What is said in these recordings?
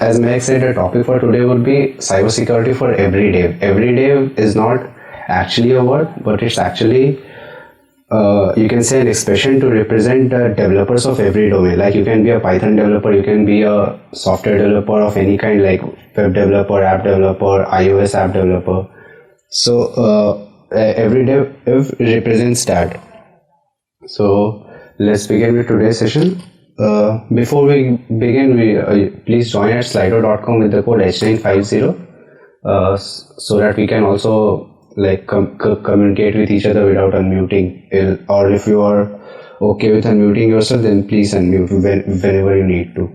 as Meg said, the topic for today would be cybersecurity for EveryDev. EveryDev is not actually a word, but it's actually you can say an expression to represent the developers of every domain. Like you can be a Python developer, you can be a software developer of any kind, like web developer, app developer, iOS app developer. So EveryDev represents that. So let's begin with today's session. Before we begin, please join at slido.com with the code H950 so that we can also like communicate with each other without unmuting, or if you are okay with unmuting yourself, then please unmute whenever you need to.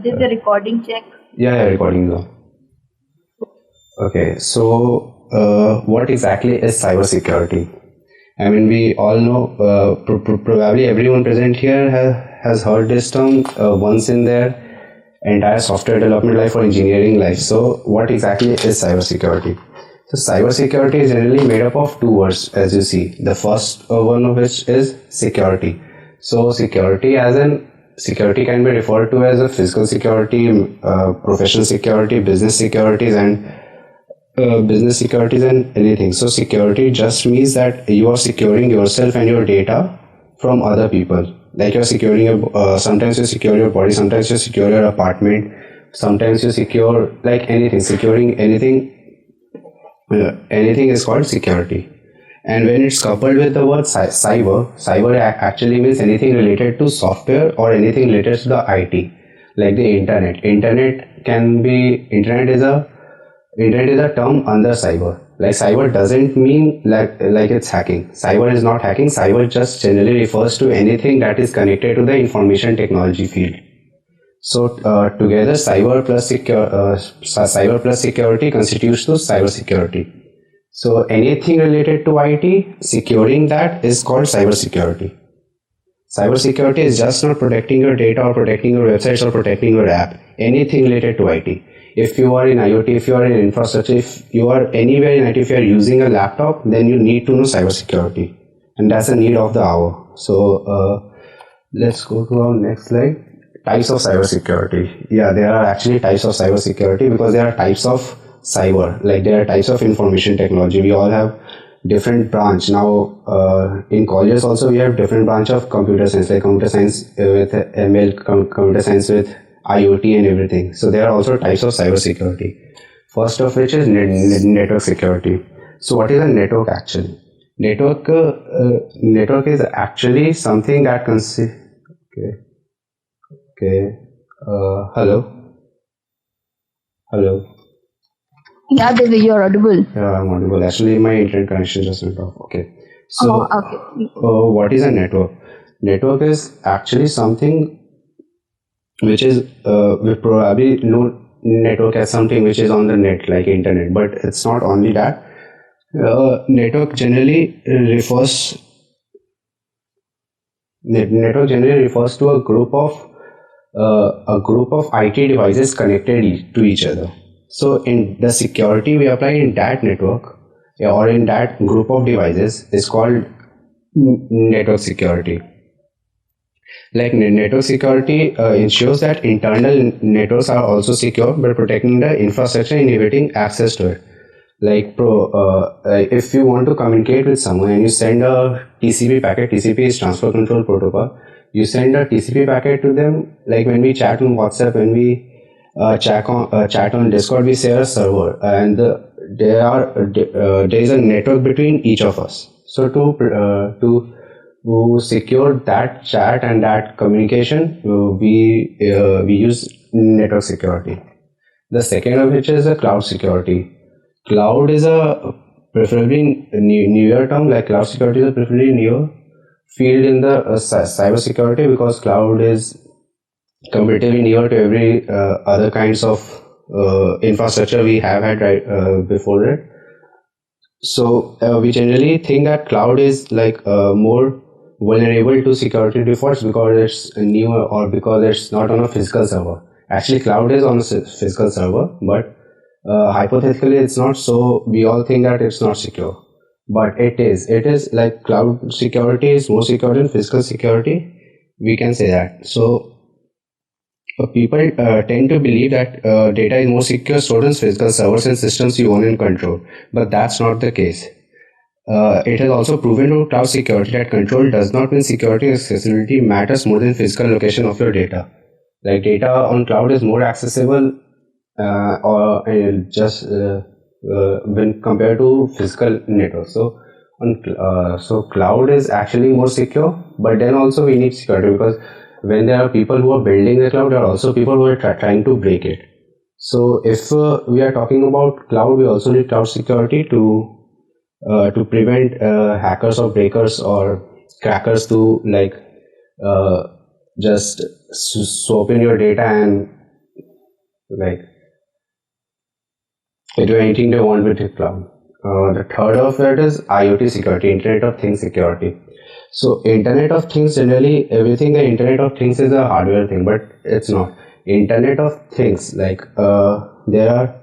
Did the recording check? Yeah, recording though. Okay, so what exactly is cybersecurity? I mean, we all know, probably everyone present here has heard this term once in their entire software development life or engineering life. So what exactly is cybersecurity? So cybersecurity is generally made up of two words, as you see. The first one of which is security. So security can be referred to as a physical security, professional security, business securities, and anything. So security just means that you are securing yourself and your data from other people. Like you're securing sometimes you secure your body, sometimes you secure your apartment, sometimes you secure like anything. Securing anything is called security. And when it's coupled with the word cyber actually means anything related to software or anything related to the IT, like the internet. Internet is a term under cyber. Like cyber doesn't mean like it's hacking. Cyber is not hacking. Cyber just generally refers to anything that is connected to the information technology field. So together, cyber plus security constitutes to cybersecurity. So anything related to IT, securing that is called cybersecurity. Cybersecurity is just not protecting your data or protecting your websites or protecting your app. Anything related to IT. If you are in IoT, if you are in infrastructure, if you are anywhere in IT, if you are using a laptop, then you need to know cybersecurity, and that's a need of the hour. So let's go to our next slide. Types of cybersecurity. Yeah, there are actually types of cybersecurity because there are types of cyber. Like there are types of information technology. We all have different branch. Now in colleges also we have different branch of computer science, like computer science with ML, computer science with IoT and everything. So there are also types of cybersecurity. First of which is network security. So what is a network actually? Network is actually something that hello. Yeah, Divya, you're audible. Yeah, I'm audible. Actually, my internet connection just went off. Okay. So, okay. What is a network? Network is actually something which is we probably know network as something which is on the net, like internet, but it's not only that. Network generally refers to a group of IT devices connected to each other. So in the security we apply in that network or in that group of devices is called network security. Like network security ensures that internal networks are also secure by protecting the infrastructure, inhibiting access to it. Like if you want to communicate with someone and you send a TCP packet, TCP is transfer control protocol. You send a TCP packet to them. Like when we chat on WhatsApp, when we chat on Discord, we share a server, and there is a network between each of us. So to secure that chat and that communication, we use network security. The second of which is a cloud security. Cloud is a preferably newer term. Like cloud security is a preferably newer field in the cyber security, because cloud is comparatively newer to every other kinds of infrastructure we have had before it. So we generally think that cloud is like more vulnerable to security defaults because it's newer or because it's not on a physical server. Actually, cloud is on a physical server, but hypothetically it's not. So we all think that it's not secure, but it is. It is. Like cloud security is more secure than physical security, we can say that. So People tend to believe that data is more secure stored in physical servers and systems you own and control, but that's not the case. It has also proven to cloud security that control does not mean security. Accessibility matters more than physical location of your data. Like data on cloud is more accessible or just when compared to physical network. So so cloud is actually more secure, but then also we need security, because when there are people who are building the cloud, there are also people who are trying to break it. So if we are talking about cloud, we also need cloud security to prevent hackers or breakers or crackers to like just swap in your data and like do anything they want with the cloud. The third of it is IoT security, Internet of Things security. So Internet of Things, generally everything the Internet of Things is a hardware thing, but it's not. Internet of Things, like there are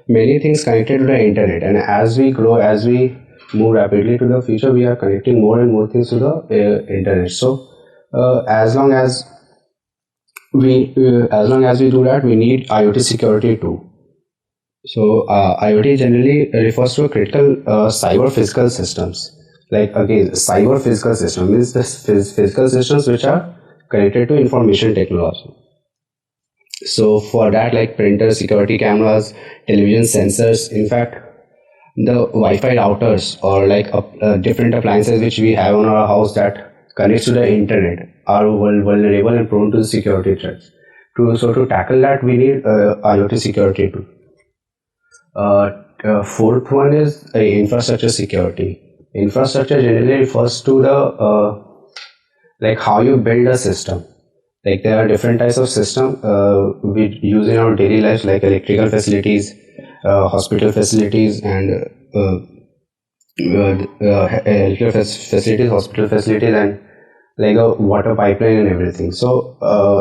many things connected to the internet, and as we grow, as we move rapidly to the future, we are connecting more and more things to the internet. So as long as we do that, we need IoT security too. So IoT generally refers to a critical cyber physical systems. Like again, cyber physical system means the physical systems which are connected to information technology. So for that, like printers, security cameras, television sensors, in fact, the Wi-Fi routers or like different appliances which we have on our house that connects to the internet are vulnerable and prone to security threats. To tackle that, we need IoT security too. Fourth one is infrastructure security. Infrastructure generally refers to the like how you build a system. Like there are different types of system we use in our daily lives, like electrical facilities, hospital facilities, and electrical facilities, hospital facilities, and like a water pipeline and everything. So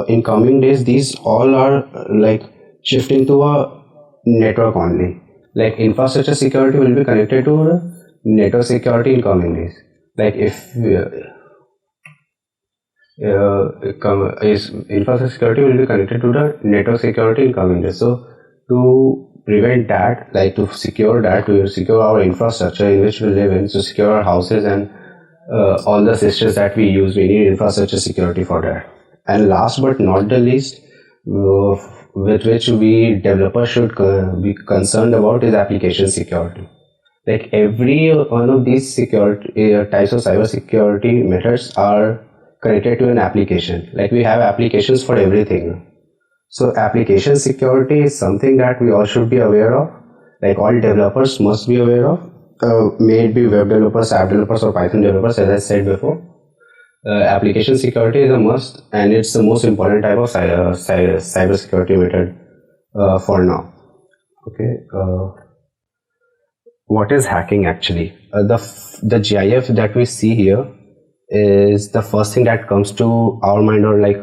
in coming days, these all are like shifting to a network only. Like infrastructure security will be connected to the network security in coming days. Like if infrastructure security will be connected to the network security in coming days. So to prevent that, like to secure that, to secure our infrastructure in which we live in, to secure our houses and all the systems that we use, we need infrastructure security for that. And last but not the least, with which we developers should be concerned about, is application security. Like every one of these security types of cyber security methods are connected to an application. Like we have applications for everything. So application security is something that we all should be aware of. Like all developers must be aware of. May it be web developers, app developers, or Python developers, as I said before. Application security is a must, and it's the most important type of cyber security method for now. Okay. What is hacking actually? The GIF that we see here is the first thing that comes to our mind, or like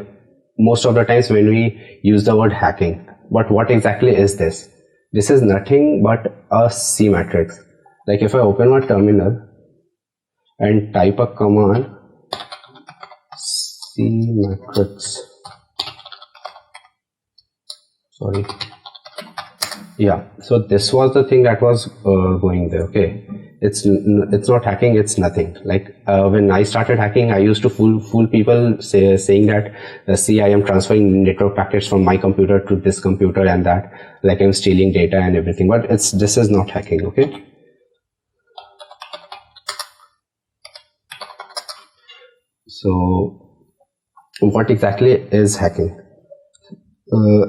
most of the times when we use the word hacking. But what exactly is this? This is nothing but a C matrix. Like if I open my terminal and type a command, C matrix, sorry, yeah, so this was the thing that was going there. Okay, it's not hacking, it's nothing. Like when I started hacking, I used to fool people saying that see, I am transferring network packets from my computer to this computer, and that like I'm stealing data and everything, but this is not hacking. Okay, so what exactly is hacking?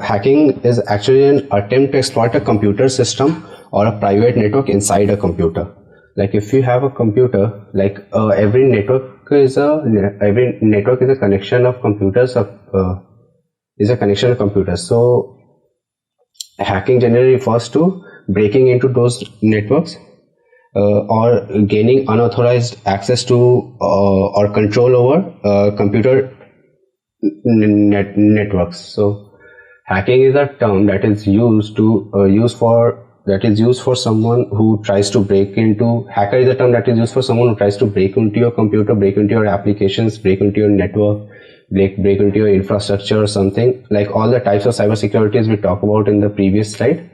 Hacking is actually an attempt to exploit a computer system or a private network inside a computer. Like if you have a computer, like every network is a connection of computers. So hacking generally refers to breaking into those networks or gaining unauthorized access to or control over computer networks. So hacking is a term that is used for someone who tries to break into. Hacker is a term that is used for someone who tries to break into your computer, break into your applications, break into your network, break into your infrastructure or something, like all the types of cybersecurities we talked about in the previous slide.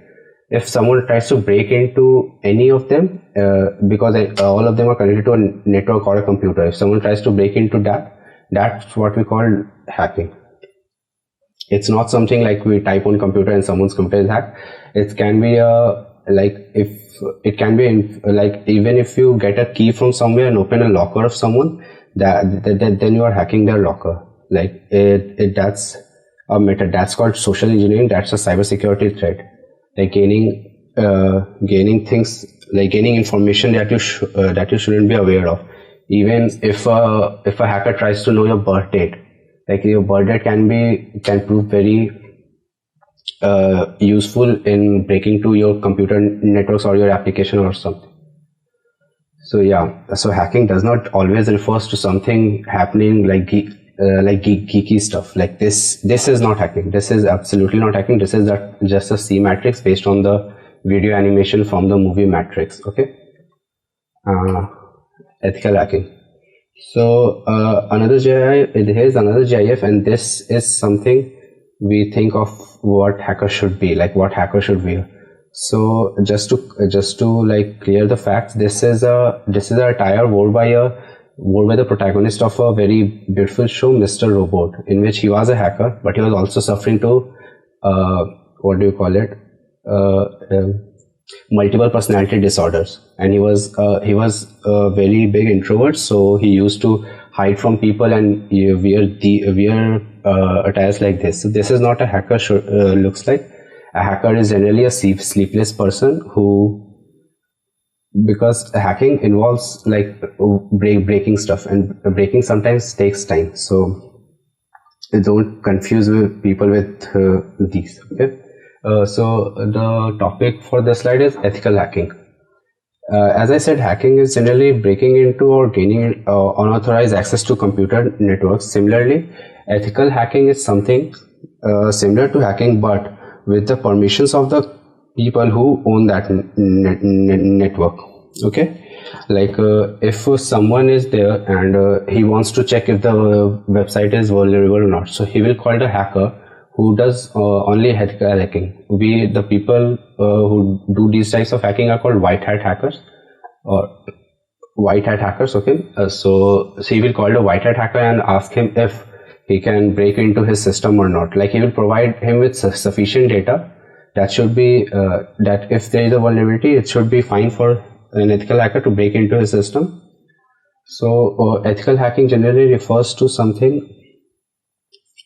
If someone tries to break into any of them, because all of them are connected to a network or a computer, if someone tries to break into that, that's what we call hacking. It's not something like we type on computer and someone's computer is hacked. It can be even if you get a key from somewhere and open a locker of someone, then you are hacking their locker. Like that's a method that's called social engineering. That's a cybersecurity threat. Like gaining things, like gaining information that you shouldn't be aware of. Even if a hacker tries to know your birth date, like your birth date can prove very useful in breaking to your computer networks or your application or something. So so hacking does not always refers to something happening like geeky stuff. Like this is not hacking. This is absolutely not hacking. This is just a C matrix based on the video animation from the movie Matrix. Okay. Ethical hacking. So here's another GIF, and this is something we think of what hackers should be, like what hackers should wear. So just to like clear the facts, this is a attire worn by the protagonist of a very beautiful show, Mr. Robot, in which he was a hacker, but he was also suffering to what do you call it? Multiple personality disorders, and he was a very big introvert, so he used to hide from people and wear attires like this. So this is not a hacker looks like. A hacker is generally a sleepless person because hacking involves like breaking stuff, and breaking sometimes takes time, so don't confuse people with these. Okay. So the topic for the slide is ethical hacking. As I said, hacking is generally breaking into or gaining unauthorized access to computer networks. Similarly, ethical hacking is something similar to hacking, but with the permissions of the people who own that network. Okay, like if someone is there and he wants to check if the website is vulnerable or not, so he will call the hacker who does only ethical hacking. The people who do these types of hacking are called white hat hackers or white hat hackers. Okay, so he will call the white hat hacker and ask him if he can break into his system or not. Like he will provide him with sufficient data that should be that if there is a vulnerability, it should be fine for an ethical hacker to break into his system. So ethical hacking generally refers to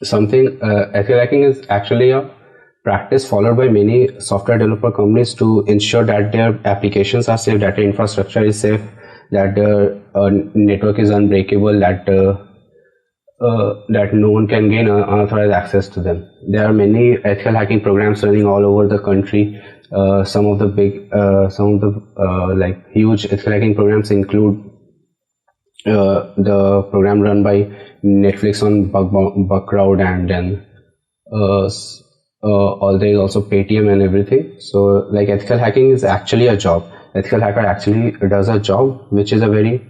ethical hacking is actually a practice followed by many software developer companies to ensure that their applications are safe, that their infrastructure is safe, that the network is unbreakable, that no one can gain unauthorized access to them. There are many ethical hacking programs running all over the country. Some of the like huge ethical hacking programs include the program run by Netflix on Bugcrowd, and then there is also Paytm and everything. So like ethical hacking is actually a job. Ethical hacker actually does a job which is a very,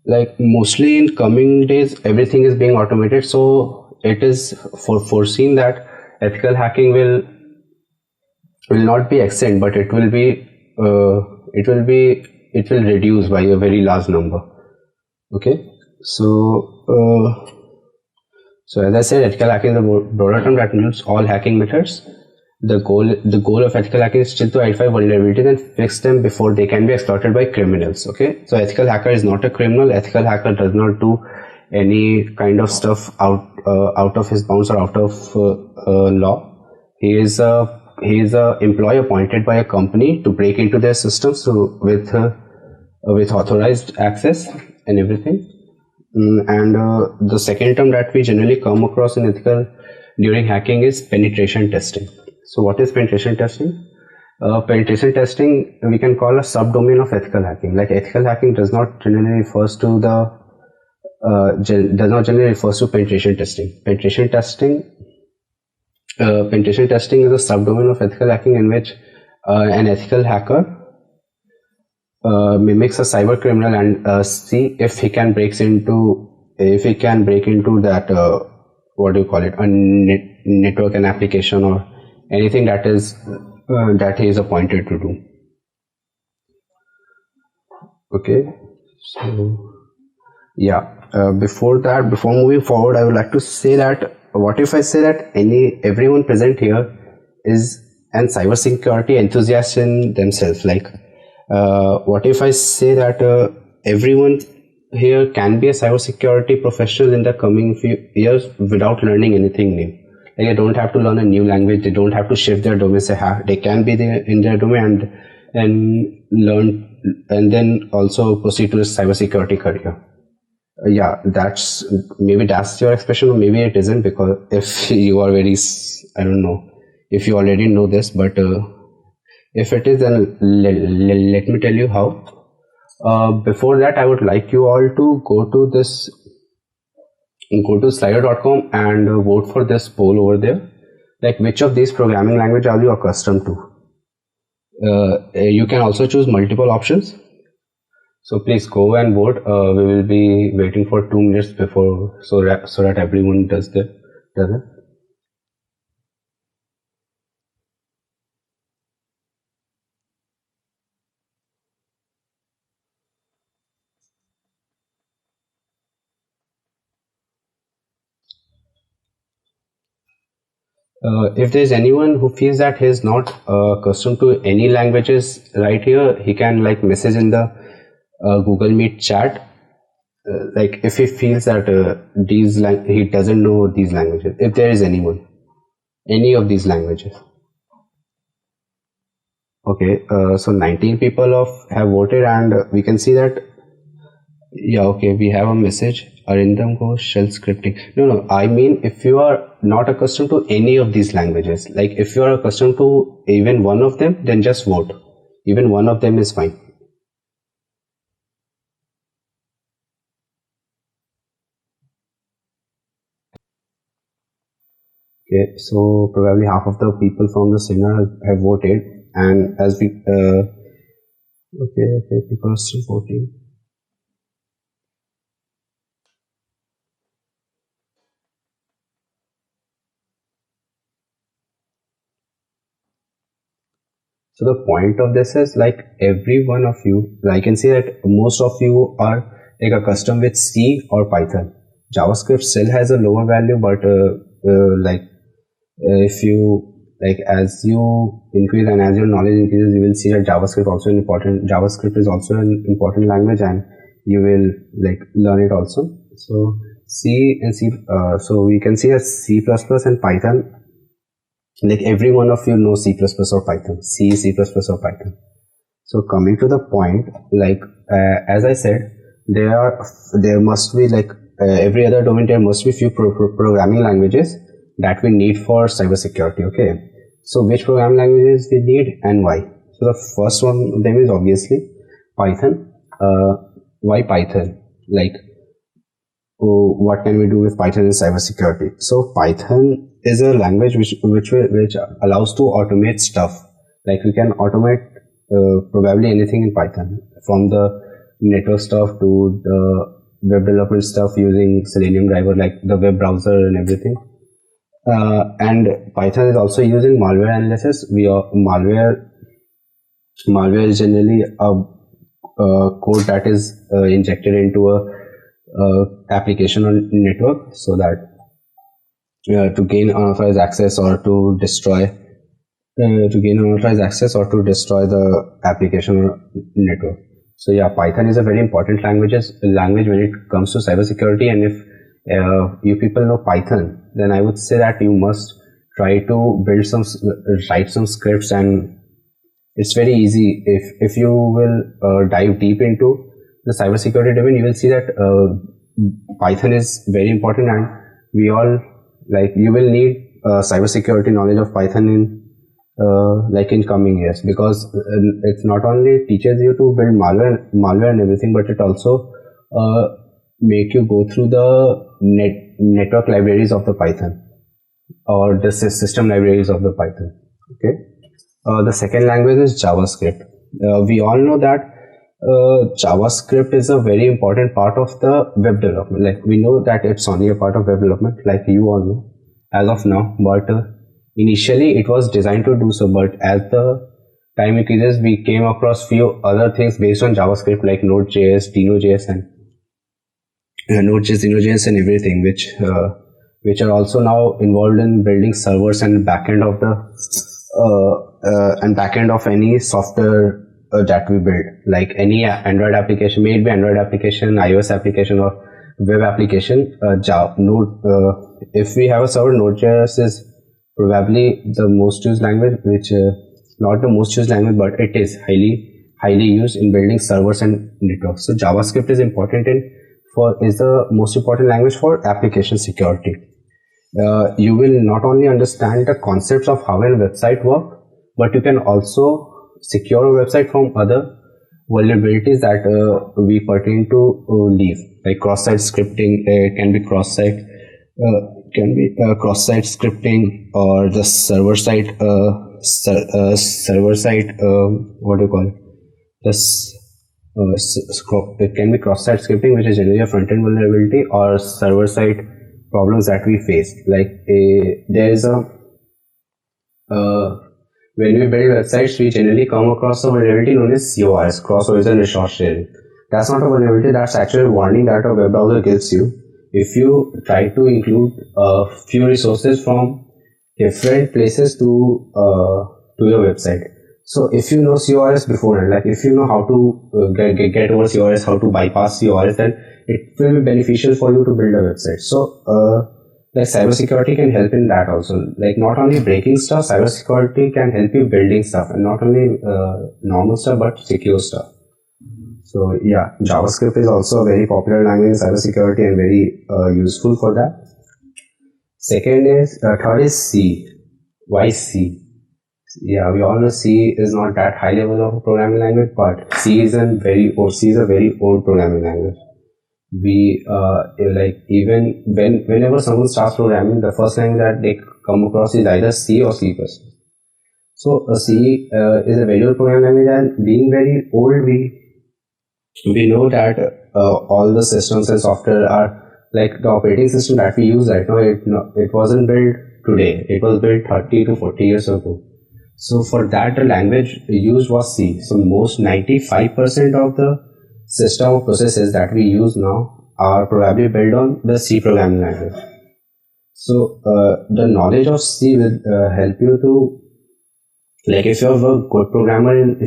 like, mostly in coming days everything is being automated, so it is foreseen that ethical hacking will not be extinct, but it will reduce by a very large number. Okay, so as I said, ethical hacking is a broader term that includes all hacking methods. The goal of ethical hacking is still to identify vulnerabilities and fix them before they can be exploited by criminals. Okay, so ethical hacker is not a criminal. Ethical hacker does not do any kind of stuff out of his bounds or out of law. He is a employee appointed by a company to break into their systems with authorized access and everything. And the second term that we generally come across in ethical during hacking is penetration testing. So what is penetration testing? Penetration testing we can call a subdomain of ethical hacking. Like ethical hacking does not generally refers to penetration testing. Penetration testing is a subdomain of ethical hacking in which an ethical hacker mimics a cyber criminal and see if he can break into if we can break into that, what do you call it, a network and application or anything that he is appointed to do. Okay, so yeah. Before that, before moving forward, I would like to say that what if I say that everyone present here is an cybersecurity enthusiast in themselves? Like, what if I say that everyone here can be a cybersecurity professional in the coming few years without learning anything new? Like, they don't have to learn a new language. They don't have to shift their domain. They can be there in their domain and learn, and then also proceed to a cybersecurity career. Yeah, that's your expression, or maybe it isn't, because if you are I don't know if you already know this, but if it is, then let me tell you how. Before that, I would like you all to go to slido.com and vote for this poll over there. Like, which of these programming language are you accustomed to? You can also choose multiple options. So please go and vote. We will be waiting for 2 minutes before, so that everyone does it. If there's anyone who feels that he's not accustomed to any languages right here, he can like message in the Google Meet chat. Like, if he feels that he doesn't know these languages, if there is anyone, any of these languages. Okay, so 19 people have voted, and we can see that. Yeah, okay, we have a message. Arindam goes shell scripting. No, I mean, if you are not accustomed to any of these languages, like if you are accustomed to even one of them, then just vote. Even one of them is fine. Okay, so probably half of the people from the singer have voted, and as we okay, people are still voting. So the point of this is, like, every one of you, I can see that most of you are like accustomed with C or Python. JavaScript still has a lower value, but if you like, as you increase and as your knowledge increases, you will see that JavaScript is also an important language, and you will like learn it also. So C and C, so we can see that C++ and Python, like every one of you knows C++ or Python, C++ or Python. So coming to the point, like as I said, there must be like every other domain, there must be few programming languages that we need for cybersecurity. Okay, so which programming languages we need and why? So the first one of them is obviously Python. Why Python? Like, what can we do with Python in cybersecurity? So Python is a language which allows to automate stuff. Like, we can automate probably anything in Python, from the network stuff to the web development stuff using Selenium driver, like the web browser and everything. And Python is also used in malware analysis. Malware is generally a code that is injected into a application or network, so that to gain unauthorized access or to destroy the application or network. So yeah, Python is a very important language when it comes to cybersecurity, and if you people know Python, then I would say that you must try to write some scripts, and it's very easy. If you will dive deep into the cybersecurity domain, you will see that Python is very important, and you will need cybersecurity knowledge of Python in coming years, because it's not only teaches you to build malware and everything, but it also make you go through the network libraries of the Python, or the system libraries of the Python. Okay. The second language is JavaScript. We all know that JavaScript is a very important part of the web development. Like we know that it's only a part of web development, like you all know as of now. But initially it was designed to do so. But as the time increases, we came across few other things based on JavaScript like Node.js, Dino.js, and Node.js, Dino.js, and everything, which are also now involved in building servers and backend of the and backend of any software that we build, like any Android application, may it be Android application, iOS application, or web application. If we have a server, Node.js is probably the most used language, which not the most used language, but it is highly used in building servers and networks. So JavaScript is is the most important language for application security. You will not only understand the concepts of how a website works, but you can also secure a website from other vulnerabilities that we pertain to leave, like cross-site scripting. Can be cross-site scripting, or the server-side what do you call it? It can be cross-site scripting, which is generally a front-end vulnerability, or server-side problems that we face. Like there is a when we build websites, we generally come across a vulnerability known as CORS, cross-origin resource sharing. That's not a vulnerability, that's actually a warning that a web browser gives you if you try to include a few resources from different places to your website. So if you know CORS beforehand, like if you know how to get over CORS, how to bypass CORS, then it will be beneficial for you to build a website. So like cybersecurity can help in that also. Like not only breaking stuff, cybersecurity can help you building stuff, and not only normal stuff but secure stuff. So yeah, JavaScript is also a very popular language in cybersecurity and very useful for that. Third is C. Why C? Yeah, we all know C is not that high level of a programming language, but C is a very old programming language. We like even whenever someone starts programming, the first language that they come across is either C or C++. So C is a very old programming language, and being very old, we know that all the systems and software are like the operating system that we use right now. It wasn't built today. It was built 30 to 40 years ago. So for that, the language used was C. So most 95% of the system of processes that we use now are probably built on the C programming language. So the knowledge of C will help you to, like if you are a good programmer in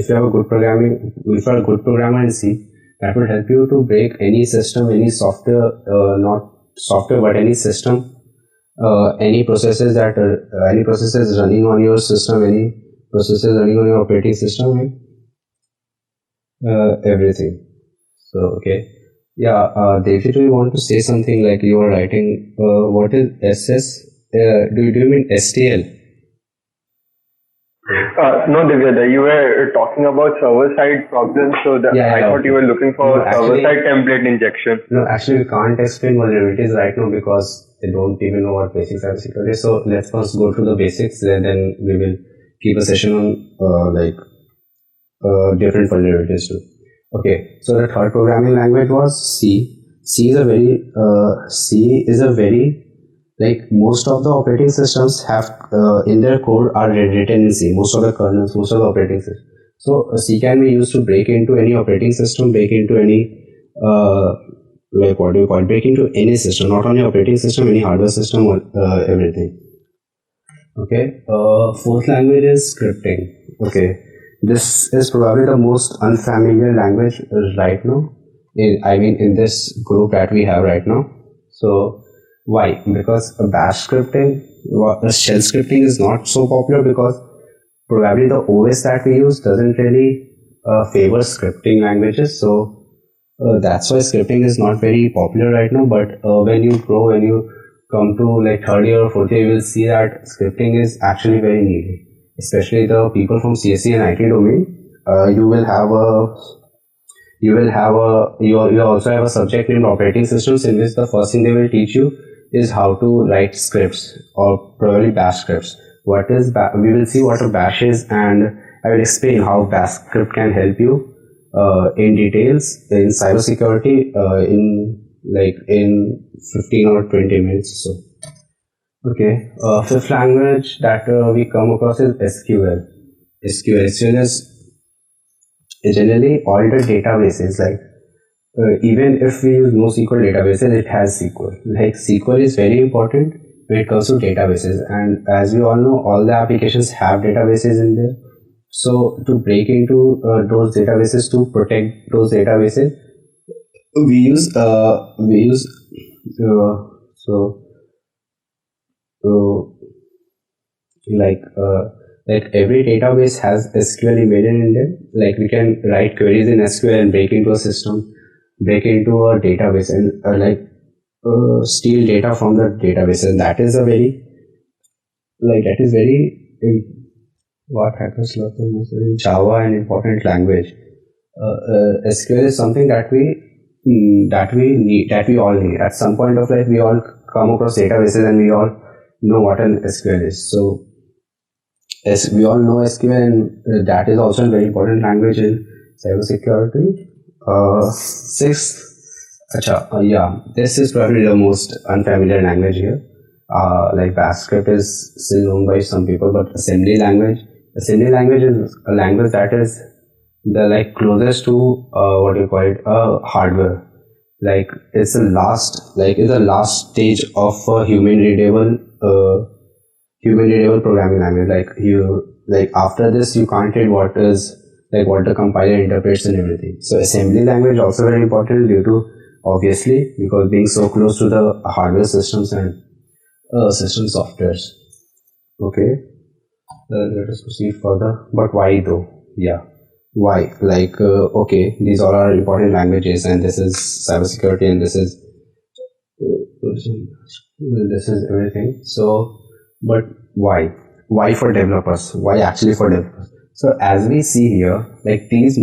C, that will help you to break any system, any software, not software but any system, any processes running on your system, any processes running on your operating system, and everything. So okay, yeah, Devi, do you want to say something? Like you are writing, what is SS? Do you mean STL? No, Divya, you were talking about server-side problems, so I thought you were looking for server-side template injection. No, actually, we can't explain vulnerabilities right now because they don't even know what basic cybersecurity is. So let's first go to the basics, and then we will keep a session on different vulnerabilities too. Okay, so the third programming language was C. C is a very like most of the operating systems have in their code are written in C. Most of the kernels, most of the operating systems. So C can be used to break into any operating system, break into any break into any system, not only operating system, any hardware system, or everything. Okay. Fourth language is scripting. Okay, this is probably the most unfamiliar language right now. In this group that we have right now. So why? Because bash scripting, shell scripting is not so popular because probably the OS that we use doesn't really favor scripting languages. So that's why scripting is not very popular right now. But when you come to like third year or fourth year, you will see that scripting is actually very needed, especially the people from CSE and IT domain. You also have a subject named operating systems, in which the first thing they will teach you is how to write scripts, or probably bash scripts. We will see what a bash is, and I will explain how bash script can help you in details in cybersecurity in 15 or 20 minutes or so. Okay, fifth language that we come across is SQL. SQL is generally all the databases, even if we use NoSQL databases, it has SQL. Like SQL is very important when it comes to databases, and as we all know, all the applications have databases in there. So to break into those databases, to protect those databases, we use so so like every database has SQL embedded in them. Like we can write queries in SQL and break into a system, break into a database, and steal data from the database. And that is what hackers love the most in Java, an important language. SQL is something that we all need. At some point of life, we all come across databases and we all know what an SQL is. So as we all know SQL, and that is also a very important language in cybersecurity. Sixth, this is probably the most unfamiliar language here. Like Bash script is still known by some people, but assembly language is a language that is the closest to hardware. Like it's the last stage of a human readable programming language. After this you can't read what the compiler interprets and everything. So assembly language also very important due to, obviously, because being so close to the hardware systems and system softwares. Okay, let us proceed further. But why though? Yeah, why? Okay, these all are important languages, and this is cybersecurity, and this is everything. So, but why? Why for developers? Why actually for developers? So as we see here, these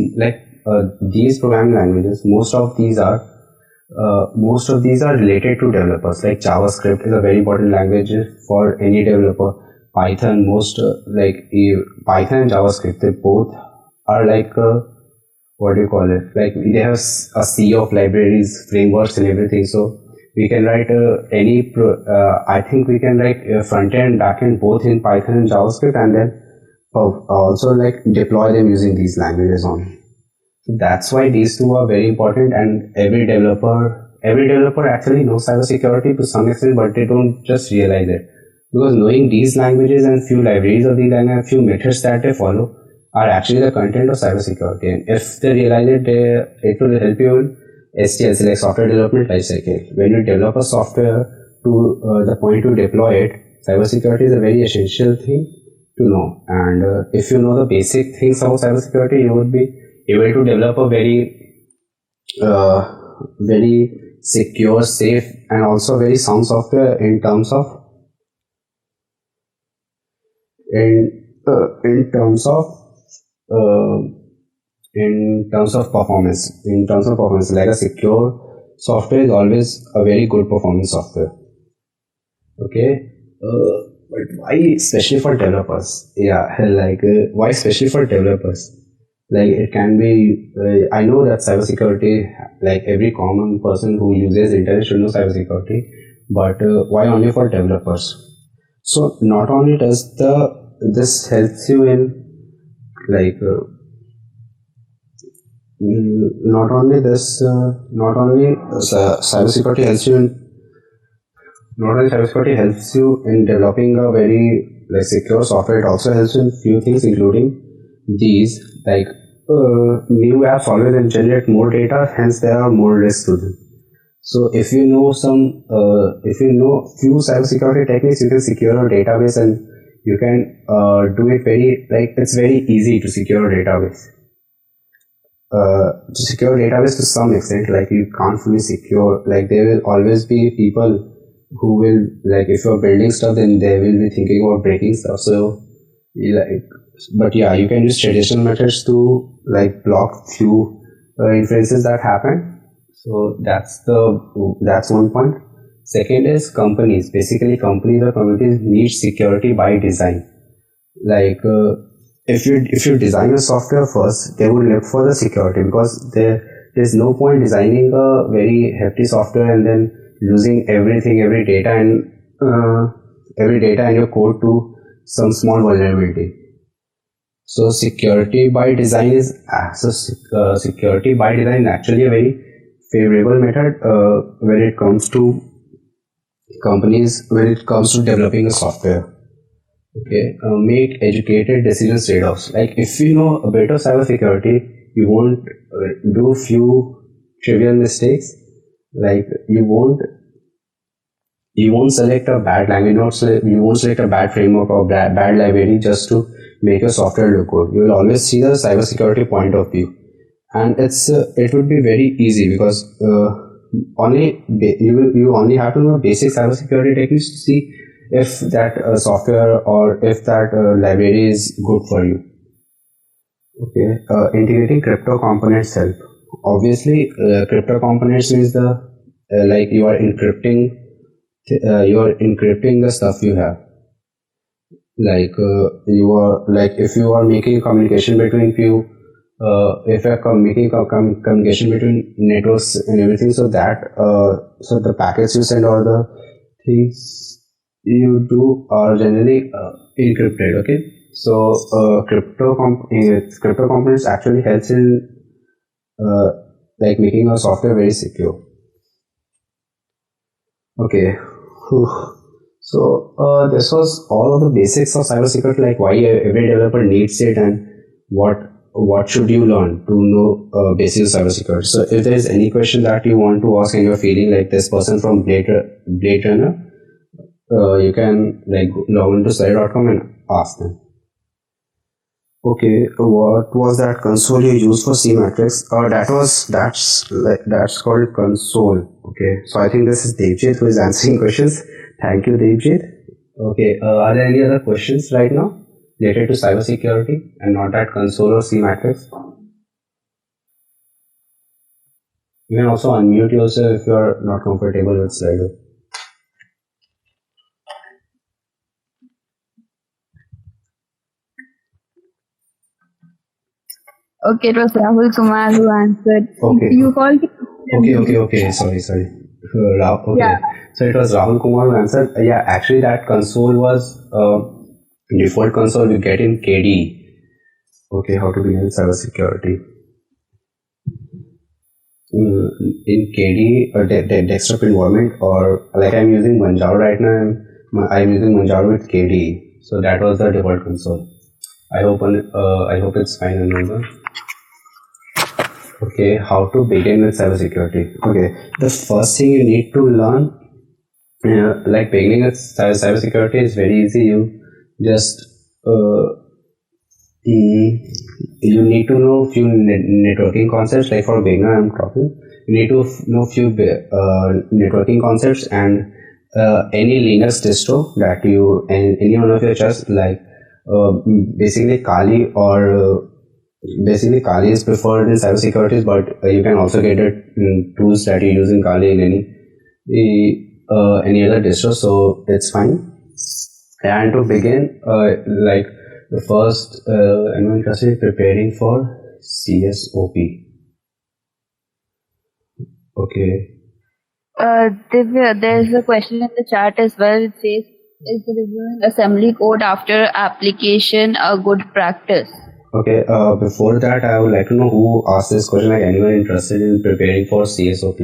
programming languages, most of these are related to developers. Like JavaScript is a very important language for any developer. Python, Python and JavaScript, they both are they have a sea of libraries, frameworks, and everything. So we can write I think we can write front end, back end, both in Python and JavaScript, and then also deploy them using these languages on. So that's why these two are very important, and every developer actually knows cybersecurity to some extent, but they don't just realize it. Because knowing these languages and few libraries of these languages, few methods that they follow are actually the content of cybersecurity. And if they realize it, it will help you in SDLC, like software development lifecycle. When you develop a software to the point to deploy it, cybersecurity is a very essential thing to know. And if you know the basic things about cybersecurity, you would be able to develop a very secure, safe, and also very sound software in terms of performance. In terms of performance, like a secure software is always a very good performance software. Okay, but why especially for developers? Yeah, why especially for developers? It can be, I know that cybersecurity, every common person who uses internet should know cybersecurity, but why only for developers? So not only does this helps you in cybersecurity helps you in developing a very secure software. It also helps in few things, including these, new apps always generate more data, hence there are more risks to them. So if you know few cybersecurity techniques, you can secure a database, and you can do it it's very easy to secure a database. To secure a database to some extent, you can't fully secure, there will always be people who will, if you're building stuff, then they will be thinking about breaking stuff. So but yeah, you can use traditional methods to block few inferences that happen. So that's one point. Second is companies. Basically, companies or communities need security by design. if you design a software first, they would look for the security, because there's no point designing a very hefty software and then losing everything, every data in your code to some small vulnerability. So security by design is security by design is actually a very favorable method when it comes to companies, when it comes to developing a software. Okay, make educated decisions trade-offs. Like if you know a bit of cybersecurity, you won't do few trivial mistakes. Like you won't select a bad language, you won't select a bad framework or bad library just to make your software look good. You will always see the cybersecurity point of view, and it would be very easy, because you only have to know basic cybersecurity techniques to see if that software or if that library is good for you. Okay, integrating crypto components help. Obviously, crypto components means like you are encrypting the stuff you have. Like if you are making communication between few, if you are making communication between networks and everything, so the packets you send or the things you do are generally encrypted. Okay, so crypto components actually helps in like making a software very secure. Okay. So this was all of the basics of cybersecurity, like why every developer needs it and what should you learn to know basics of cybersecurity. So if there is any question that you want to ask and you're feeling like this person from Blade Runner, you can like log into Slido.com and ask them. Okay, what was that console you used for C-Matrix? That's called console. Okay, so I think this is Devjit who is answering questions. Thank you, Devjit. Okay, are there any other questions right now related to cybersecurity and not that console or C-Matrix? You can also unmute yourself if you are not comfortable with Slido. Okay, it was Rahul Kumar who answered. Okay. You called him? Okay. Sorry. Okay. Yeah. So it was Rahul Kumar who answered. Yeah, actually that console was default console you get in KDE. Okay, how to begin cybersecurity. In KDE or desktop environment, or like I'm using Manjaro right now. I'm using Manjaro with KDE. So that was the default console. I hope it's fine and number. Okay, how to begin with cybersecurity. Okay, the first thing you need to learn, like beginning with cybersecurity is very easy. You just you need to know few networking concepts. Like for beginner, I'm talking. You need to know few networking concepts and any Linux distro that you and any one of your choice, like basically Kali or. Basically, Kali is preferred in cybersecurity, but you can also get it in tools that you use in Kali in any other distro, so it's fine. And to begin, like the first, I'm interested in preparing for CSOP. Okay. Divya, there's a question in the chat as well. It says, is reviewing assembly code after application a good practice? Okay, before that, I would like to know who asked this question, like anyone interested in preparing for CSOP?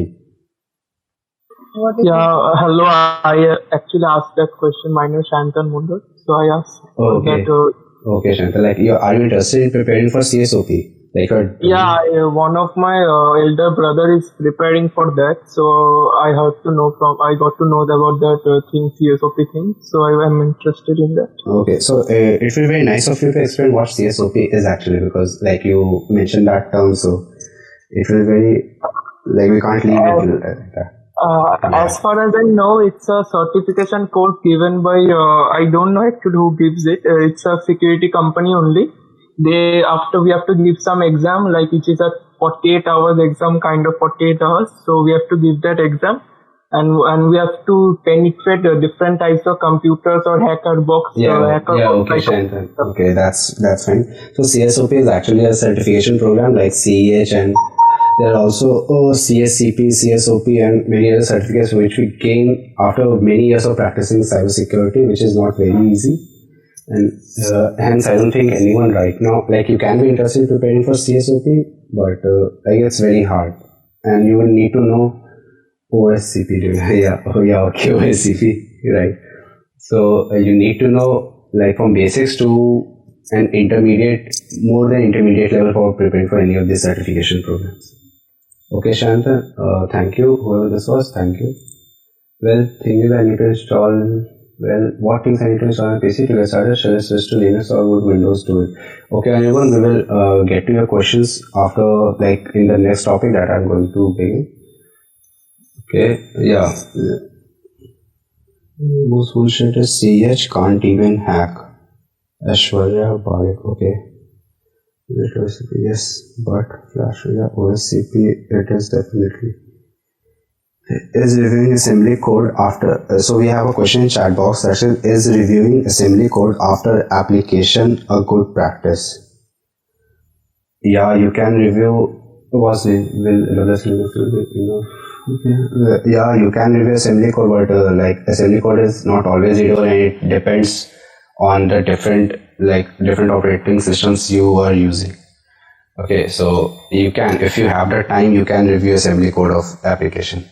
Hello, I actually asked that question. My name is Shantan Mundar, so I asked that. Okay, Shantan, like, are you interested in preparing for CSOP? Like, one of my elder brother is preparing for that, so I got to know about that thing, CSOP thing, so I am interested in that. Okay, so it will be very nice of you to explain what CSOP is actually, because like you mentioned that term, so it will be very, like we can't leave it like that. As far as I know, it's a certification course given by, I don't know actually who gives it, it's a security company only. We have to give some exam, like it is a 48 hours exam, kind of 48 hours. So we have to give that exam. and we have to penetrate different types of computers or hacker box. Okay, Shantan. Okay, that's fine. So CSOP is actually a certification program like CEH, and there are also CSCP, CSOP, and many other certificates which we gain after many years of practicing cybersecurity, which is not very easy. And hence, I don't think anyone right now, like, you can be interested in preparing for CSOP, but like, it's very hard, and you will need to know OSCP. Okay, OSCP, right? So you need to know, like, from basics to an intermediate, more than intermediate level for preparing for any of these certification programs. Okay, Shanta, thank you. Whoever this was, thank you. Well, things I need to install. Well, what things I need to install on PC to get started? Shall I switch to Linux or would Windows do it? Okay, everyone, we will get to your questions after, like, in the next topic that I'm going to begin. Okay, yeah. Most bullshit is CH can't even hack. Ashwarya Parekh, okay. Yes, but Flash OSCP, it is definitely. Is reviewing assembly code after, so we have a question in chat box that says, is reviewing assembly code after application a good practice? Yeah, you can review, yeah, you can review assembly code, but like, assembly code is not always readable, and it depends on the different operating systems you are using. Okay, so you can, if you have the time, you can review assembly code of application.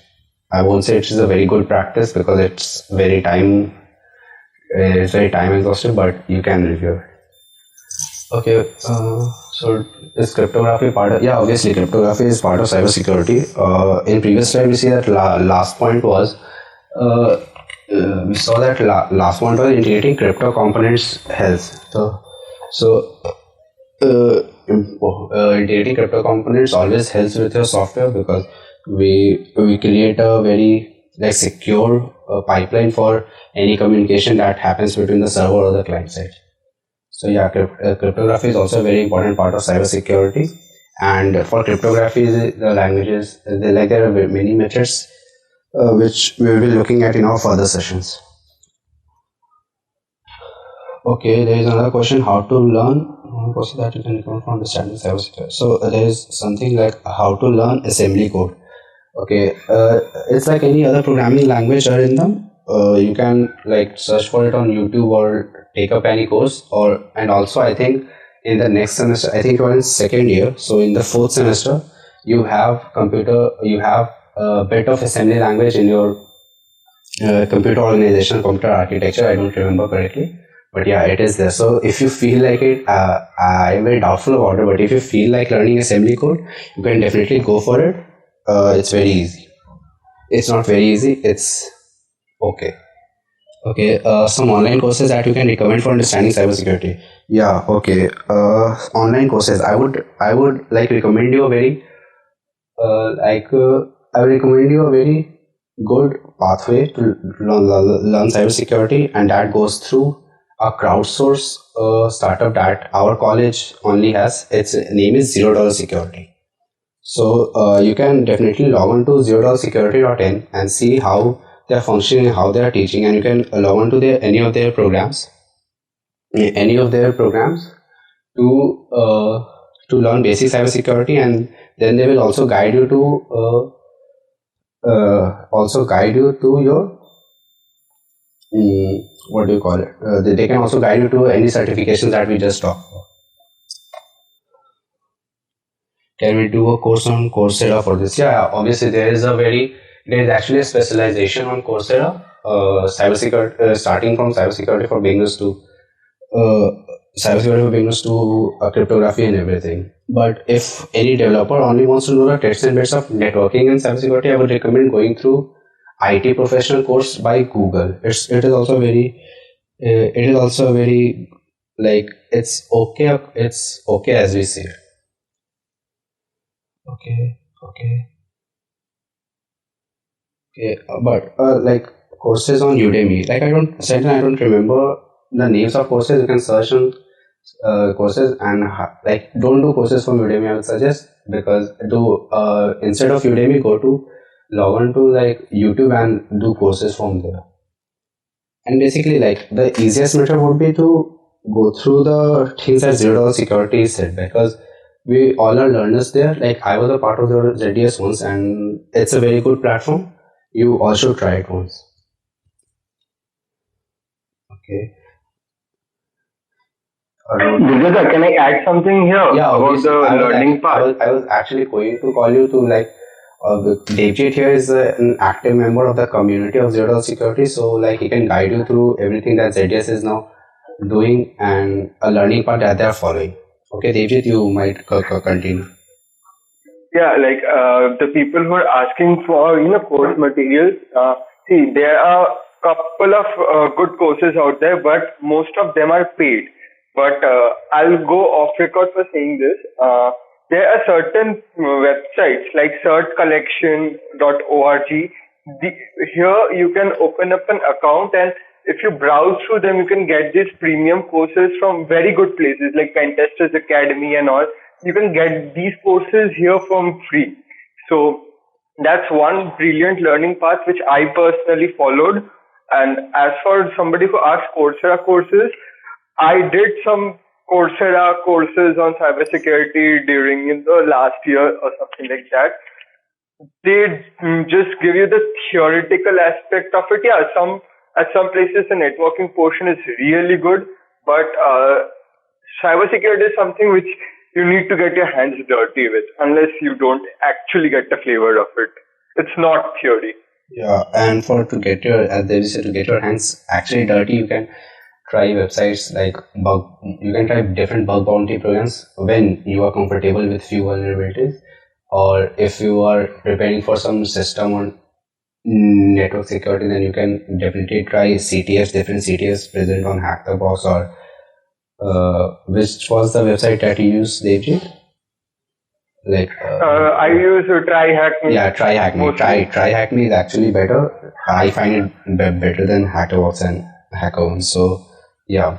I won't say it is a very good practice because it's very time exhaustive, but you can review it. Okay, so is cryptography part of, yeah, obviously cryptography is part of cybersecurity. In previous slide we see that last point was we saw that last point was integrating crypto components health. So integrating crypto components always helps with your software because we create a very secure pipeline for any communication that happens between the server or the client side. So yeah, cryptography is also a very important part of cybersecurity. And for cryptography, the languages, there are many methods which we will be looking at in our further sessions. Okay, there is another question: how to learn process that you can recover from understanding cybersecurity. So there is something like how to learn assembly code. Okay, it's like any other programming language or in them. You can search for it on YouTube or take up any course, and also I think in the next semester, I think you are in second year, so in the fourth semester you have a bit of assembly language in your computer organization, computer architecture. I don't remember correctly, but yeah, it is there. So if you feel like it, I'm very doubtful about it, but if you feel like learning assembly code, you can definitely go for it. It's very easy. It's not very easy, it's okay. Some online courses that you can recommend for understanding cybersecurity. Yeah, okay. Online courses, I would recommend you a very I would recommend you a very good pathway to learn cybersecurity, and that goes through a crowdsource startup that our college only has. Its name is $0 Security. So you can definitely log on to $0security.in and see how they are functioning, how they are teaching, and you can log on to any of their programs to learn basic cybersecurity, and then they will also guide you to your what do you call it? They can also guide you to any certifications that we just talked about. Can we do a course on Coursera for this? Yeah, obviously there is actually a specialization on Coursera, cybersecurity, starting from cybersecurity for beginners to cryptography and everything. But if any developer only wants to know the tips and bits of networking and cybersecurity, I would recommend going through IT professional course by Google. It is also very it's okay as we say. Okay, but courses on Udemy, I don't remember the names of courses. You can search on courses, and don't do courses from Udemy, I would suggest, because instead of Udemy, go to log on to like YouTube and do courses from there. And basically, like the easiest method would be to go through the things that zero security said, because we all are learners there. Like I was a part of the ZDS once, and it's a very good platform. You all should try it once. Okay. Divya, can I add something here about the learning part? I was actually going to call you to like Devjit here is an active member of the community of Zero Security, so like he can guide you through everything that ZDS is now doing and a learning path that they are following. Okay, Devjit, you might continue. Yeah, like the people who are asking for course materials. See, there are a couple of good courses out there, but most of them are paid. But I'll go off record for saying this. There are certain websites like certcollection.org. Here you can open up an account, and if you browse through them, you can get these premium courses from very good places like Pentesters Academy and all. You can get these courses here from free. So that's one brilliant learning path which I personally followed. And as for somebody who asked Coursera courses, I did some Coursera courses on cybersecurity during the last year or something like that. They just give you the theoretical aspect of it. Yeah, at some places the networking portion is really good, but cybersecurity is something which you need to get your hands dirty with, unless you don't actually get the flavor of it. It's not theory. Yeah, and to get your hands actually dirty, you can try websites like you can try different bug bounty programs when you are comfortable with few vulnerabilities, or if you are preparing for some system on network security, then you can definitely try CTFs, different CTFs present on Hack the Box, or which was the website that you used, Devjit? Like I use TryHackMe. Yeah, TryHackMe. TryHackMe is actually better. I find it better than HackerBox and HackerOne. So yeah.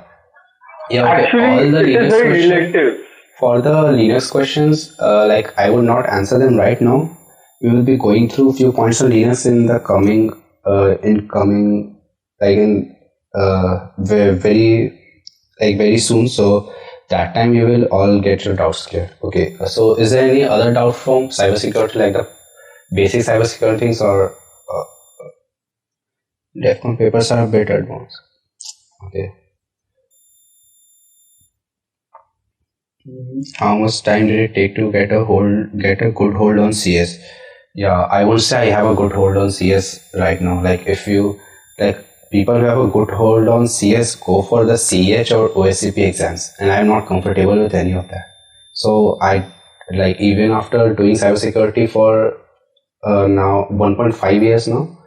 Okay. Actually, all the it is very relative. For the Linux questions, like I would not answer them right now. We will be going through few points on Linux in the very soon. So that time you will all get your doubts cleared. Okay. So is there any other doubt from cybersecurity, like the basic cybersecurity things, or DEFCON papers are a bit advanced? Okay. How much time did it take to get a good hold on CS? Yeah, I won't say I have a good hold on CS right now. Like if you people who have a good hold on CS go for the CH or OSCP exams, and I'm not comfortable with any of that. So I even after doing cybersecurity for now 1.5 years now,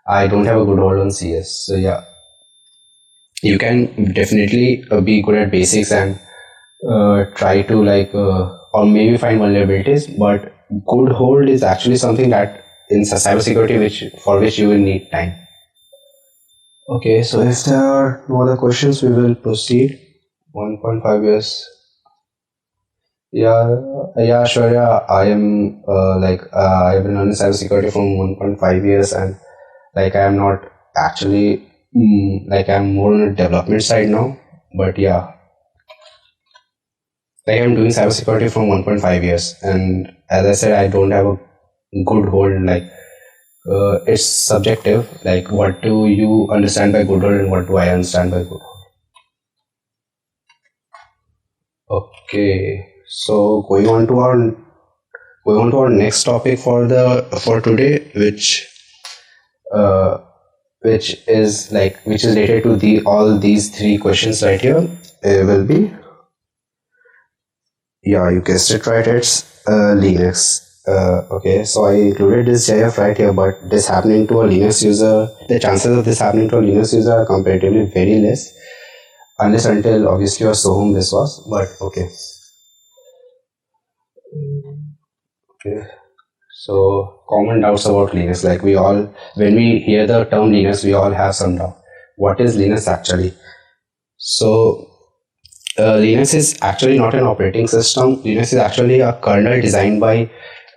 I don't have a good hold on CS. So yeah, you can definitely be good at basics and try to or maybe find vulnerabilities, but good hold is actually something that in cybersecurity for which you will need time. Okay, so if there are no other questions, we will proceed. 1.5 years. Yeah, sure. Yeah, I am I've been learning cybersecurity from 1.5 years, and I am not actually I'm more on the development side now. But yeah, I'm doing cybersecurity from 1.5 years, and as I said, I don't have a good hold. It's subjective. What do you understand by good hold, and what do I understand by good hold? Okay, so going on to our next topic for today, which is related to all these three questions right here. Will be, yeah, you guessed it right. It's Linux. Okay, so I included this GIF right here, but this happening to a Linux user, the chances of this happening to a Linux user are comparatively very less, unless until obviously you are so whom this was, but okay. Okay, so common doubts about Linux. When we hear the term Linux, we all have some doubt. What is Linux actually? So Linux is actually not an operating system. Linux is actually a kernel designed by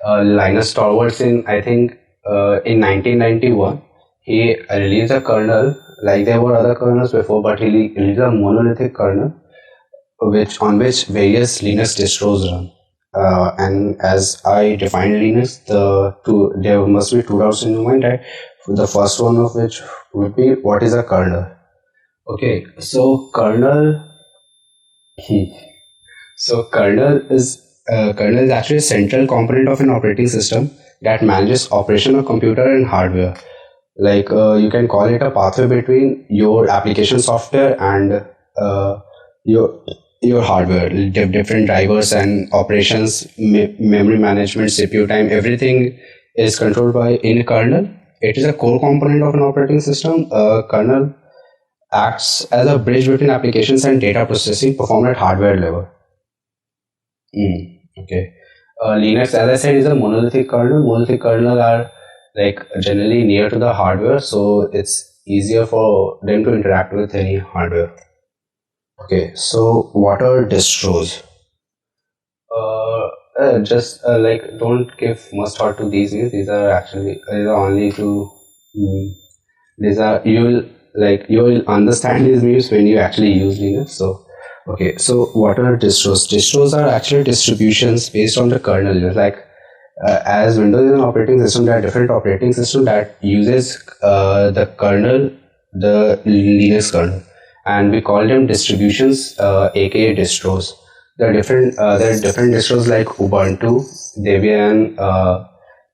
Linus Torvalds in, I think, in 1991 he released a kernel. Like there were other kernels before, but he released a monolithic kernel on which various Linux distros run. And as I define Linux, there must be two doubts in your mind. Right? The first one of which would be, what is a kernel? Okay, so kernel. So kernel is actually a central component of an operating system that manages operation of computer and hardware. Like you can call it a pathway between your application software and your hardware. Different drivers and operations, memory management, CPU time, everything is controlled by in a kernel. It is a core component of an operating system. Kernel acts as a bridge between applications and data processing performed at hardware level. Okay. Linux, as I said, is a monolithic kernel. Monolithic kernel are like generally near to the hardware, so it's easier for them to interact with any hardware. Okay, so what are distros? Just like don't give much thought to these names. These are only to these are you will understand these names when you actually use Linux. So okay, so what are distros? Distros are actually distributions based on the kernel. Like as Windows is an operating system, there are different operating systems that uses the kernel, the Linux kernel, and we call them distributions, aka distros. There are different distros like Ubuntu, Debian,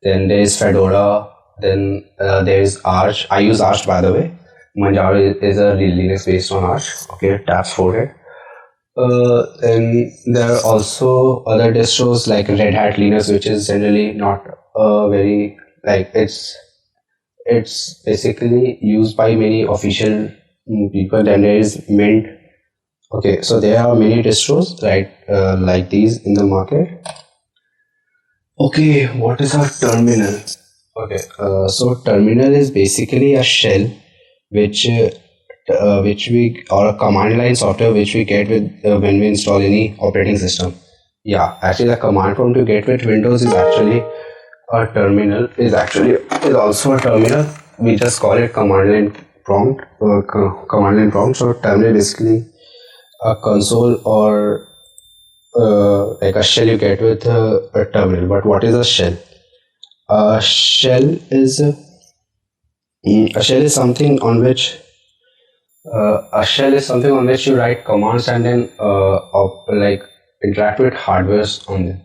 then there is Fedora, then there is Arch. I use Arch, by the way. Manjaro is a Linux based on Arch. Okay, tabs for it. Then there are also other distros like Red Hat Linux, which is generally not very like it's basically used by many official people. Then there is Mint. Okay, so there are many distros like these in the market. Okay, what is our terminal? Okay, so terminal is basically a shell which we or a command line software which we get with when we install any operating system. Yeah, actually the command prompt you get with Windows is actually a terminal. Is also a terminal. We just call it command line prompt. So terminal is basically a console or like a shell you get with a terminal. But what is a shell? A shell is something on which you write commands and then like interact with hardwares on them.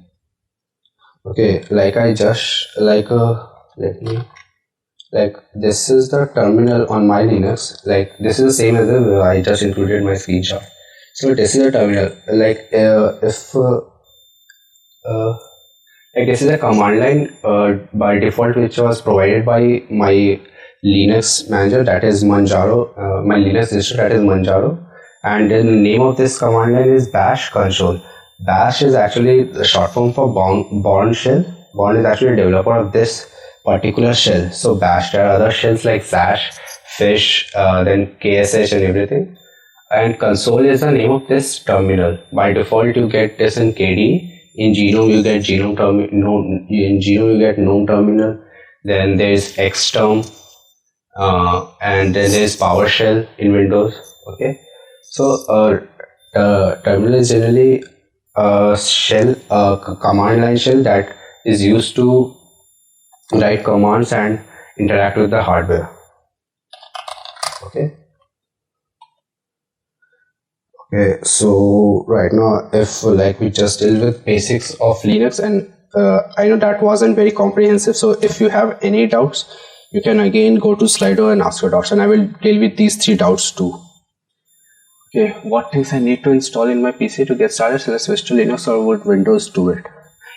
Okay, like I just let me this is the terminal on my Linux. Like this is the same as I just included my screenshot. So this is a terminal. Like this is a command line by default which was provided by my Linux manager, that is Manjaro, my Linux distro, that is Manjaro, and then the name of this command line is bash console. Bash is actually the short form for Bourne shell. Bourne is actually a developer of this particular shell. So bash, there are other shells like Sash, Fish, then KSH and everything. And console is the name of this terminal. By default, you get this in KDE. In GNOME, you get GNOME terminal. In GNOME, you get GNOME terminal. Then there is Xterm. And then there is PowerShell in Windows. Okay, so terminal is generally a shell, a command line shell that is used to write commands and interact with the hardware. Okay. Okay, so right now, if we just deal with basics of Linux, and I know that wasn't very comprehensive. So if you have any doubts, you can again go to Slido and ask your doubts, and I will deal with these 3 doubts too. Okay, what things I need to install in my PC to get started? Should I switch to Linux or would Windows do it?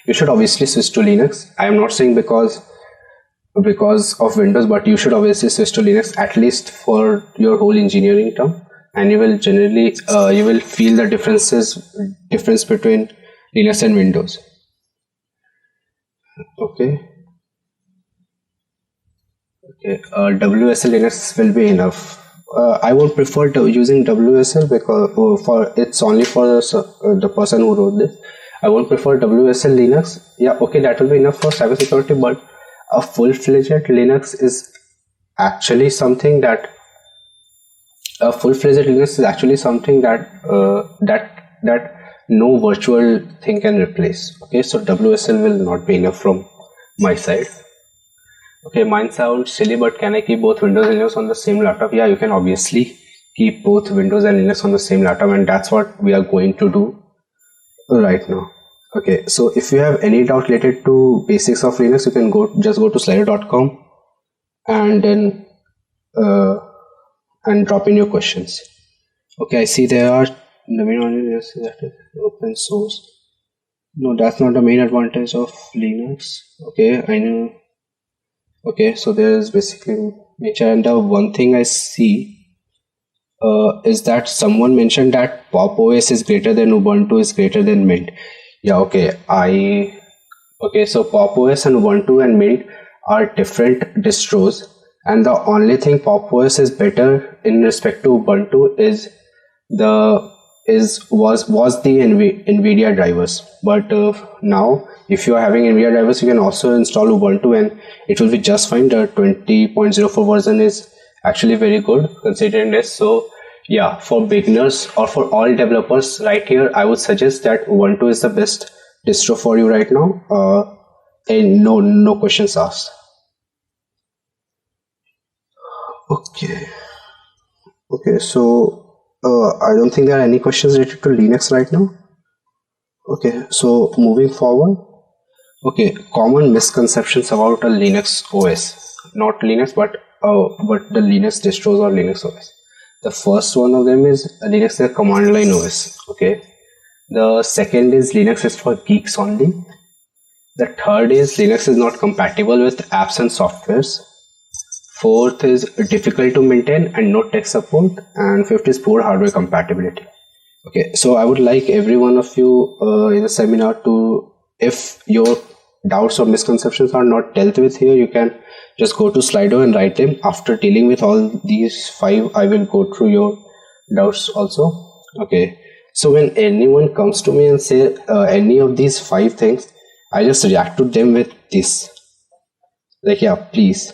You should obviously switch to Linux. I am not saying because of Windows, but you should obviously switch to Linux at least for your whole engineering term, and you will generally you will feel the difference between Linux and Windows. Okay. WSL Linux will be enough. I would prefer using WSL because it's only for the person who wrote this. I won't prefer WSL Linux. Yeah, okay, that will be enough for cybersecurity, but A full-fledged Linux is actually something that that no virtual thing can replace. Okay, so WSL will not be enough from my side. Okay, mine sounds silly, but can I keep both Windows and Linux on the same laptop? Yeah, you can obviously keep both Windows and Linux on the same laptop, and that's what we are going to do right now. Okay, so if you have any doubt related to basics of Linux, you can just go to slido.com and then and drop in your questions. Okay, I see there are open source. No, that's not the main advantage of Linux. Okay, I know. Okay, so there is basically nature, and the one thing I see is that someone mentioned that Pop OS is greater than Ubuntu is greater than Mint. Yeah, okay. So Pop OS and Ubuntu and Mint are different distros, and the only thing Pop OS is better in respect to Ubuntu is the NVIDIA drivers. But now, if you are having NVIDIA drivers, you can also install Ubuntu, and it will be just fine. The 20.04 version is actually very good considering this. So yeah, for beginners or for all developers right here, I would suggest that Ubuntu is the best distro for you right now, and no questions asked. Okay, so I don't think there are any questions related to Linux right now. Okay, so moving forward. Okay, common misconceptions about a Linux OS, not Linux, but the Linux distros or Linux OS. The first one of them is Linux is a command line OS. Okay, the second is Linux is for geeks only. The third is Linux is not compatible with apps and softwares. Fourth is difficult to maintain and no tech support, and fifth is poor hardware compatibility. Okay, so I would like every one of you in the seminar to, if your doubts or misconceptions are not dealt with here, you can just go to Slido and write them. After dealing with all these 5, I will go through your doubts also. Okay, so when anyone comes to me and say any of these 5 things, I just react to them with this, like, yeah, please,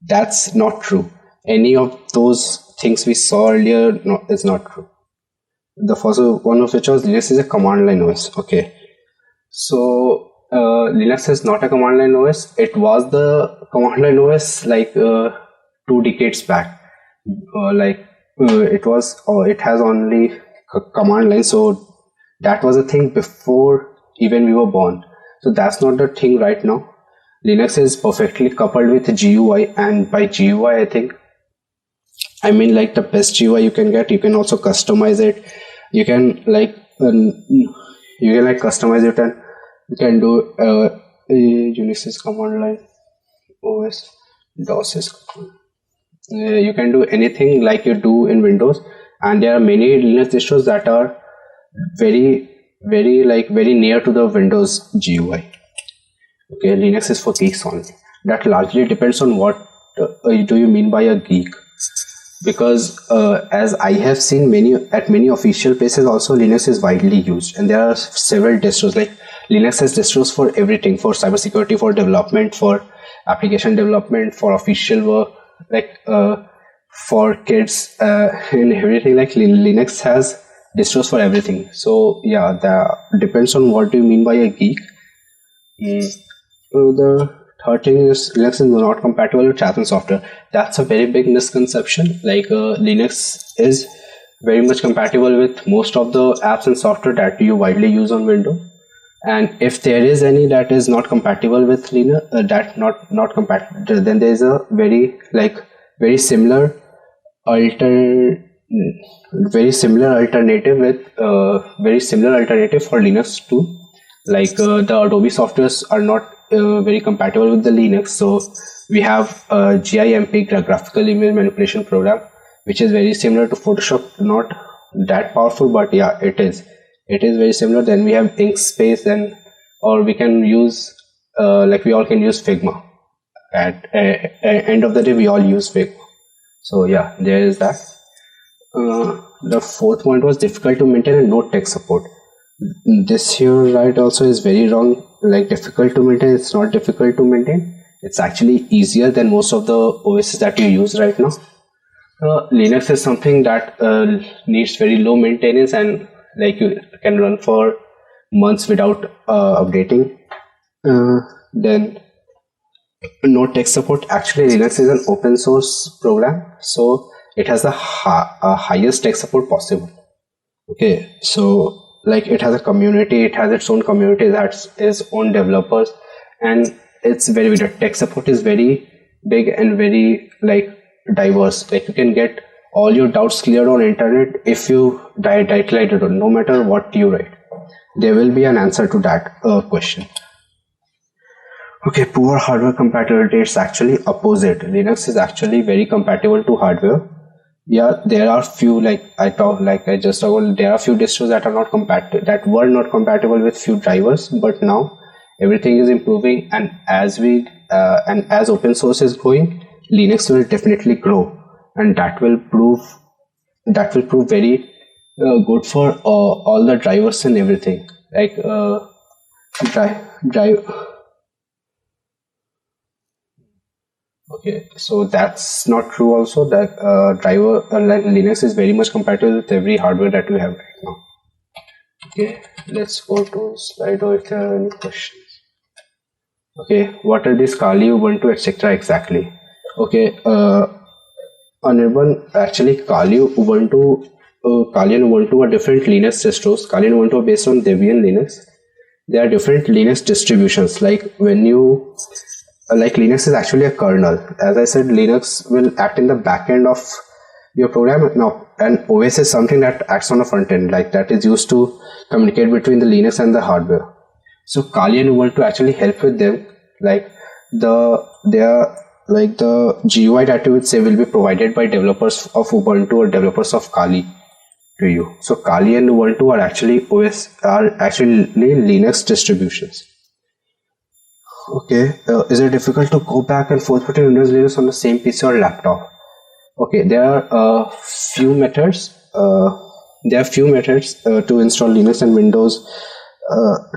that's not true. Any of those things we saw earlier is not true. The first one of which was Linux is a command line OS. Okay, so Linux is not a command line OS. It was the command line OS like 2 decades back. It has only command line, so that was a thing before even we were born. So that's not the thing right now. Linux is perfectly coupled with GUI, and by GUI I mean like the best GUI you can get. You can also customize it. You can customize it, and you can do Unix is command line OS, DOS is you can do anything like you do in Windows, and there are many Linux distros that are very near to the Windows GUI. Okay, Linux is for geeks only. That largely depends on what do you mean by a geek, because as I have seen at many official places also, Linux is widely used, and there are several distros. Like Linux has distros for everything, for cybersecurity, for development, for application development, for official work, like for kids and everything. Like Linux has distros for everything. So yeah, that depends on what do you mean by a geek. The third thing is Linux is not compatible with apps and software. That's a very big misconception. Like Linux is very much compatible with most of the apps and software that you widely use on Windows. And if there is any that is not compatible with Linux, not compatible, then there is a very similar alternative for Linux too. Like the Adobe softwares are not very compatible with the Linux, so we have GIMP, graphical image manipulation program, which is very similar to Photoshop. Not that powerful, but yeah, it is very similar. Then we have Inkscape, or we can use we all can use Figma. At end of the day, we all use Figma. So yeah, there is that. The fourth point was difficult to maintain and no tech support. This here right also is very wrong. Like difficult to maintain, it's not difficult to maintain. It's actually easier than most of the OSs that you use right now. Linux is something that needs very low maintenance, and like you can run for months without updating. Then no tech support. Actually, Linux is an open source program, so it has the highest tech support possible. Okay, so like it has a community, it has its own community, that's its own developers, and it's very, the tech support is very big and very like diverse. Like you can get all your doubts cleared on internet if you write it on, no matter what you write, there will be an answer to that question. Okay, poor hardware compatibility, it's actually opposite. Linux is actually very compatible to hardware. Yeah, there are few, like I just talked about, there are few distros that are not compatible, that were not compatible with few drivers, but now everything is improving, and as open source is growing, Linux will definitely grow, and that will prove very good for all the drivers and everything. Like drive. Okay, so that's not true also, that like Linux is very much compatible with every hardware that we have right now. Okay, let's go to Slido if there are any questions. Okay, what are these Kali, Ubuntu, etc. exactly? Okay, Anirban, actually Kali, Ubuntu and Ubuntu are different Linux distros. Kali and Ubuntu are based on Debian Linux. They are different Linux distributions. Like when you Linux is actually a kernel. As I said, Linux will act in the back end of your program. Now, and OS is something that acts on the front end, like that is used to communicate between the Linux and the hardware. So Kali and Ubuntu actually help with them. Like the GUI that you would say will be provided by developers of Ubuntu or developers of Kali to you. So Kali and Ubuntu are actually Linux distributions. Okay, is it difficult to go back and forth between Windows and Linux on the same PC or laptop? Okay, there are few methods. There are few methods to install Linux and Windows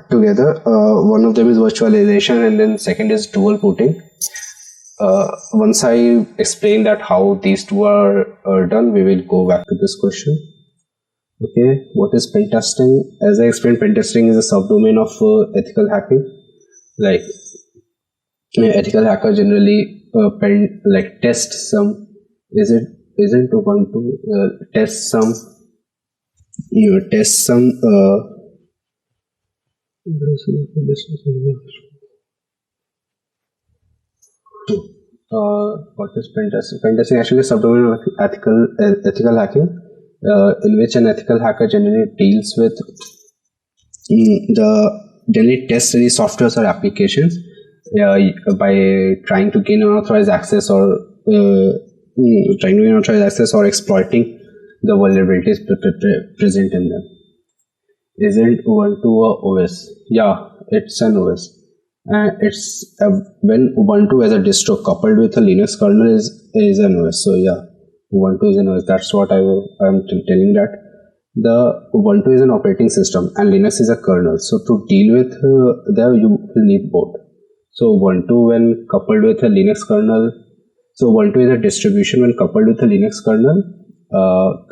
together. One of them is virtualization, and then second is dual booting. Once I explain that how these two are done, we will go back to this question. Okay, what is pen testing? As I explained, pen testing is a subdomain of ethical hacking. Like ethical hacker generally test some. Isn't Ubuntu test some what is pen testing? Pen testing actually is a subdomain of ethical hacking, in which an ethical hacker generally deals with generally tests any softwares or applications by trying to gain unauthorized access or exploiting the vulnerabilities present in them. Isn't Ubuntu a OS? Yeah, it's an OS. It's when Ubuntu as a distro coupled with a Linux kernel is an OS. So yeah, Ubuntu is an OS. That's what I'm telling that. The Ubuntu is an operating system and Linux is a kernel. So to deal with you will need both. So Ubuntu when coupled with a Linux kernel, so Ubuntu is a distribution when coupled with a Linux kernel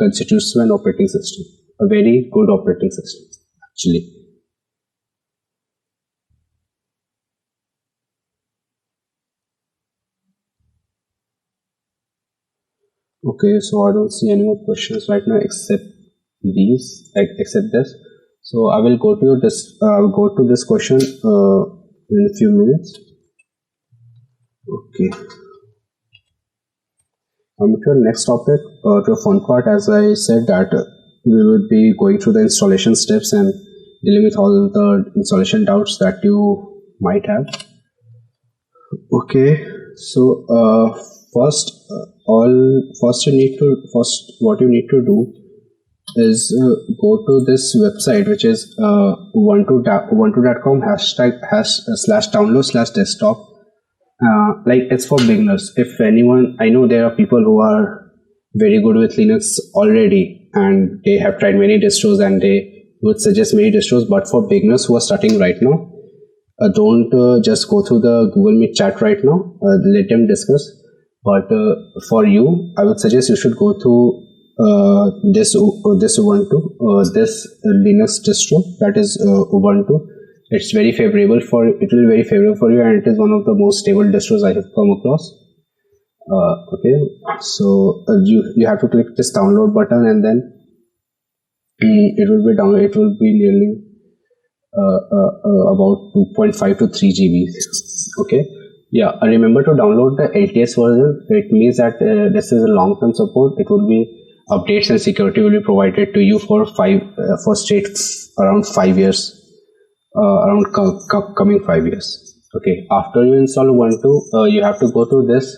constitutes an operating system, a very good operating system actually. Okay, so I don't see any more questions right now except this. So I will go to this question in a few minutes. Okay. To the next topic, to a fun part, as I said that we would be going through the installation steps and dealing with all the installation doubts that you might have. Okay, so first what you need to do is go to this website, which is ubuntu.com /download/desktop. Like it's for beginners. If anyone, I know there are people who are very good with Linux already and they have tried many distros and they would suggest many distros, but for beginners who are starting right now, don't just go through the Google Meet chat right now. Let them discuss. But for you, I would suggest you should go through this Ubuntu, this Linux distro, that is Ubuntu. It's very favorable for it will be very favorable for you, and it is one of the most stable distros I have come across. Okay, so you have to click this download button, and then it will be down. It will be nearly about 2.5 to 3 GB. Okay, yeah. Remember to download the LTS version. It means that this is a long-term support. It will be updates and security will be provided to you for around 5 years. Coming 5 years. Okay, after you install Ubuntu, you have to go to this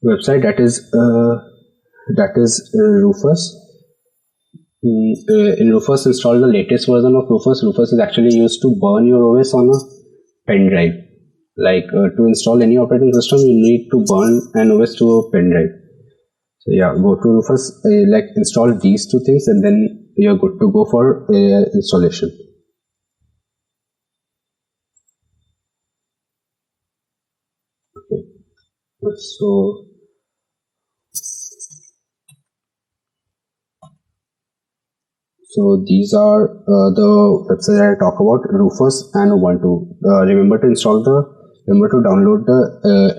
website, that is Rufus. In Rufus, install the latest version of Rufus. Rufus is actually used to burn your OS on a pen drive. Like to install any operating system, you need to burn an OS to a pen drive. So yeah, go to Rufus, install these two things, and then you're good to go for installation. Okay, so these are the websites that I talk about, Rufus and Ubuntu. Remember to download the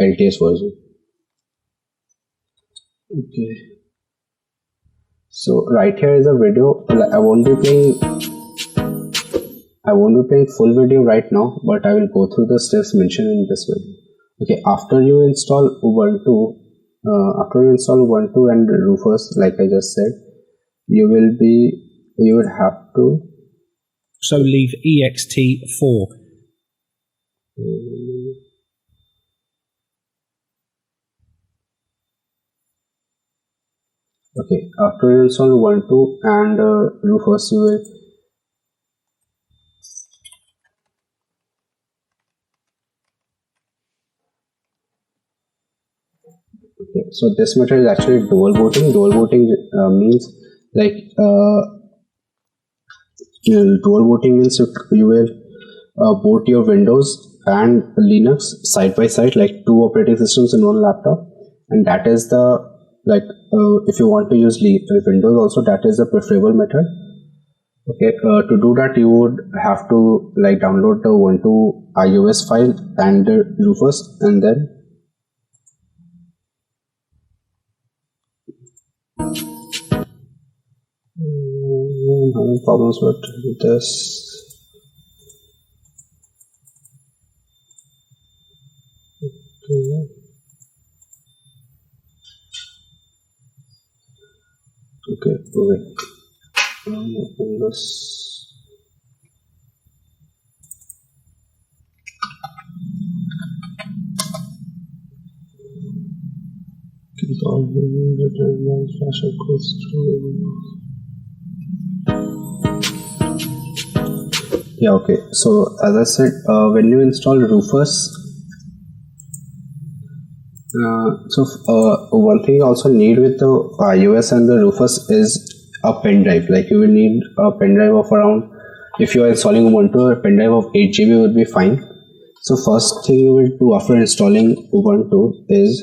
LTS version. Okay. So right here is a video. I won't be playing full video right now, but I will go through the steps mentioned in this video. Okay, after you install Ubuntu and Rufus, like I just said, you would have to leave ext4. Okay, after you install Ubuntu and Rufus, you will okay, so this method is actually dual booting. Dual booting means dual booting means you will boot your Windows and Linux side by side, like two operating systems in one laptop, and that is the if you want to use Windows also, that is the preferable method. Okay, to do that you would have to download the Ubuntu iOS file and the Rufus, and then having problems with this. Okay, wait. Open this. Yeah, okay. So as I said, when you install Rufus, one thing you also need with the iOS and the Rufus is a pen drive. Like you will need a pen drive of around, if you are installing Ubuntu, a pen drive of 8 GB would be fine. So first thing you will do after installing Ubuntu is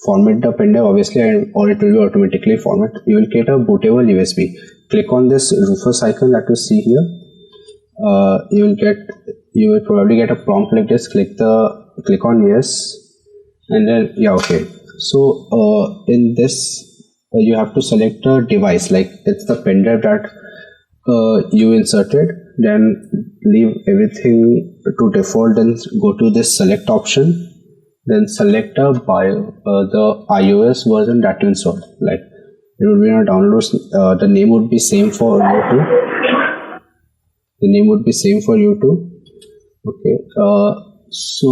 format the pen drive, obviously, or it will be automatically format. You will get a bootable USB. Click on this Rufus icon that you see here. You will probably get a prompt like this. Click on yes, and then yeah, okay. So in this you have to select a device, like it's the pen drive that you inserted. Then leave everything to default and go to this select option. Then select the iOS version that you installed. Like it will be in a downloads. The name would be same for you too. Okay. So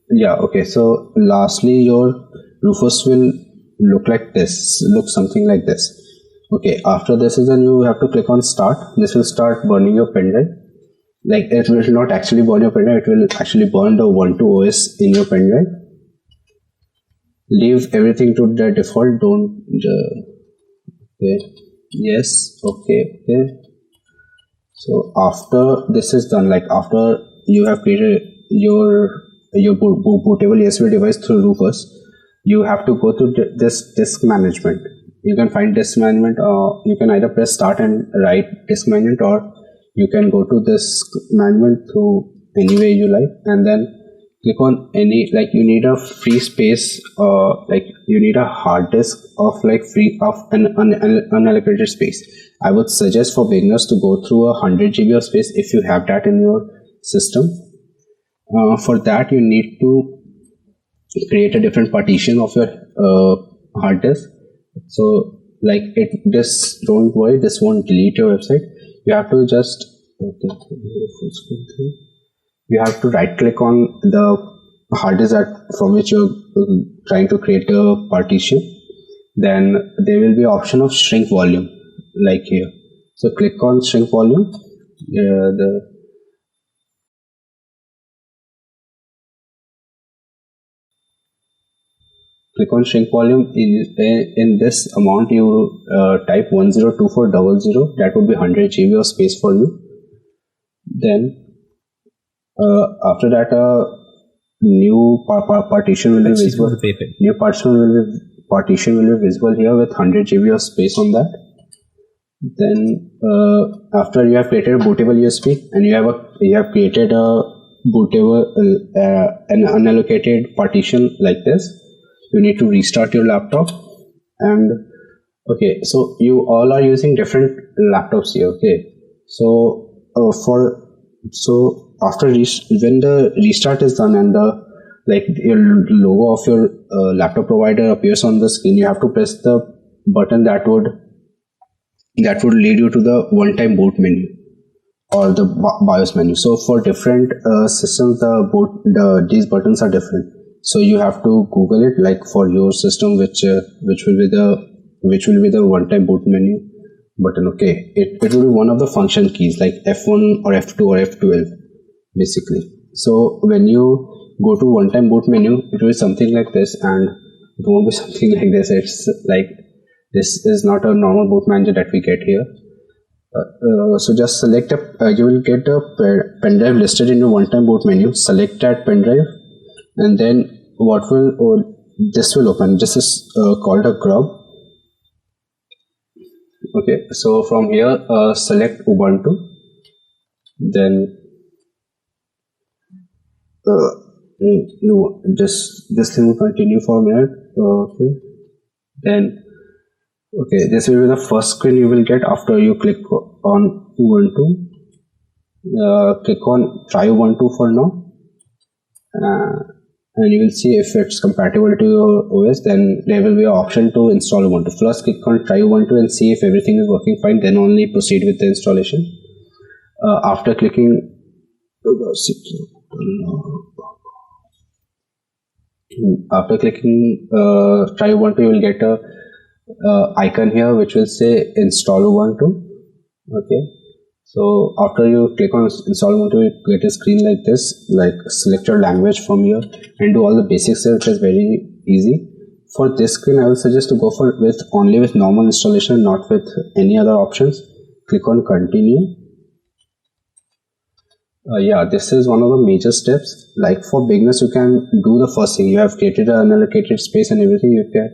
yeah. Okay. So lastly, your Rufus will look something like this. Okay. After this is then you have to click on start. This will start burning your pen drive. Like it will not actually burn your pen drive. It will actually burn the Ubuntu OS in your pen drive. Leave everything to the default. Don't. Okay. Yes. Okay. Okay. So after this is done, like after you have created your bootable USB device through Rufus, you have to go to this disk management. You can find disk management, or you can either press start and write disk management, or you can go to this management through any way you like, and then click on any, like you need a free space, or like you need a hard disk of like free of an unallocated space. I would suggest for beginners to go through 100 GB of space if you have that in your system. For that you need to create a different partition of your hard disk. So like this, don't worry, this won't delete your website. You have to just you have to right click on the hard disk from which you're trying to create a partition. Then there will be an option of shrink volume, like here. So click on shrink volume. Click on shrink volume. In this amount you type 102400. That would be 100 GB of space for you. Then after that new partition will be visible. New partition will be visible here with 100 GB of space on that. Then after you have created a bootable USB and you have created a bootable an unallocated partition like this, you need to restart your laptop. And okay, so you all are using different laptops here. Okay, so after when the restart is done and the your logo of your laptop provider appears on the screen, you have to press the button that would lead you to the one-time boot menu or the BIOS menu. So for different systems, these buttons are different. So you have to Google it, like for your system, which will be the one-time boot menu button. Okay, it will be one of the function keys like F1 or F2 or F12 basically. So when you go to one-time boot menu, it will be something like this, and it won't be something like this. It's like, this is not a normal boot manager that we get here. So just select you will get a pen drive listed in your one-time boot menu. Select that pen drive, and then this will open. This is called a grub. Okay, so from here select Ubuntu, then no, just this thing will continue for a minute. Okay, then okay, this will be the first screen you will get after you click on Ubuntu. Click on try Ubuntu for now, and you will see if it's compatible to your OS. Then there will be an option to install Ubuntu. First click on try Ubuntu and see if everything is working fine, then only proceed with the installation. After clicking try Ubuntu, you will get a icon here which will say install Ubuntu. Okay, so after you click on install Ubuntu, you get a screen like this, like select your language from here and do all the basics here. It is very easy. For this screen, I will suggest to go only with normal installation, not with any other options. Click on continue. Yeah, this is one of the major steps. Like for beginners, you can do the first thing. You have created an unallocated space and everything. You can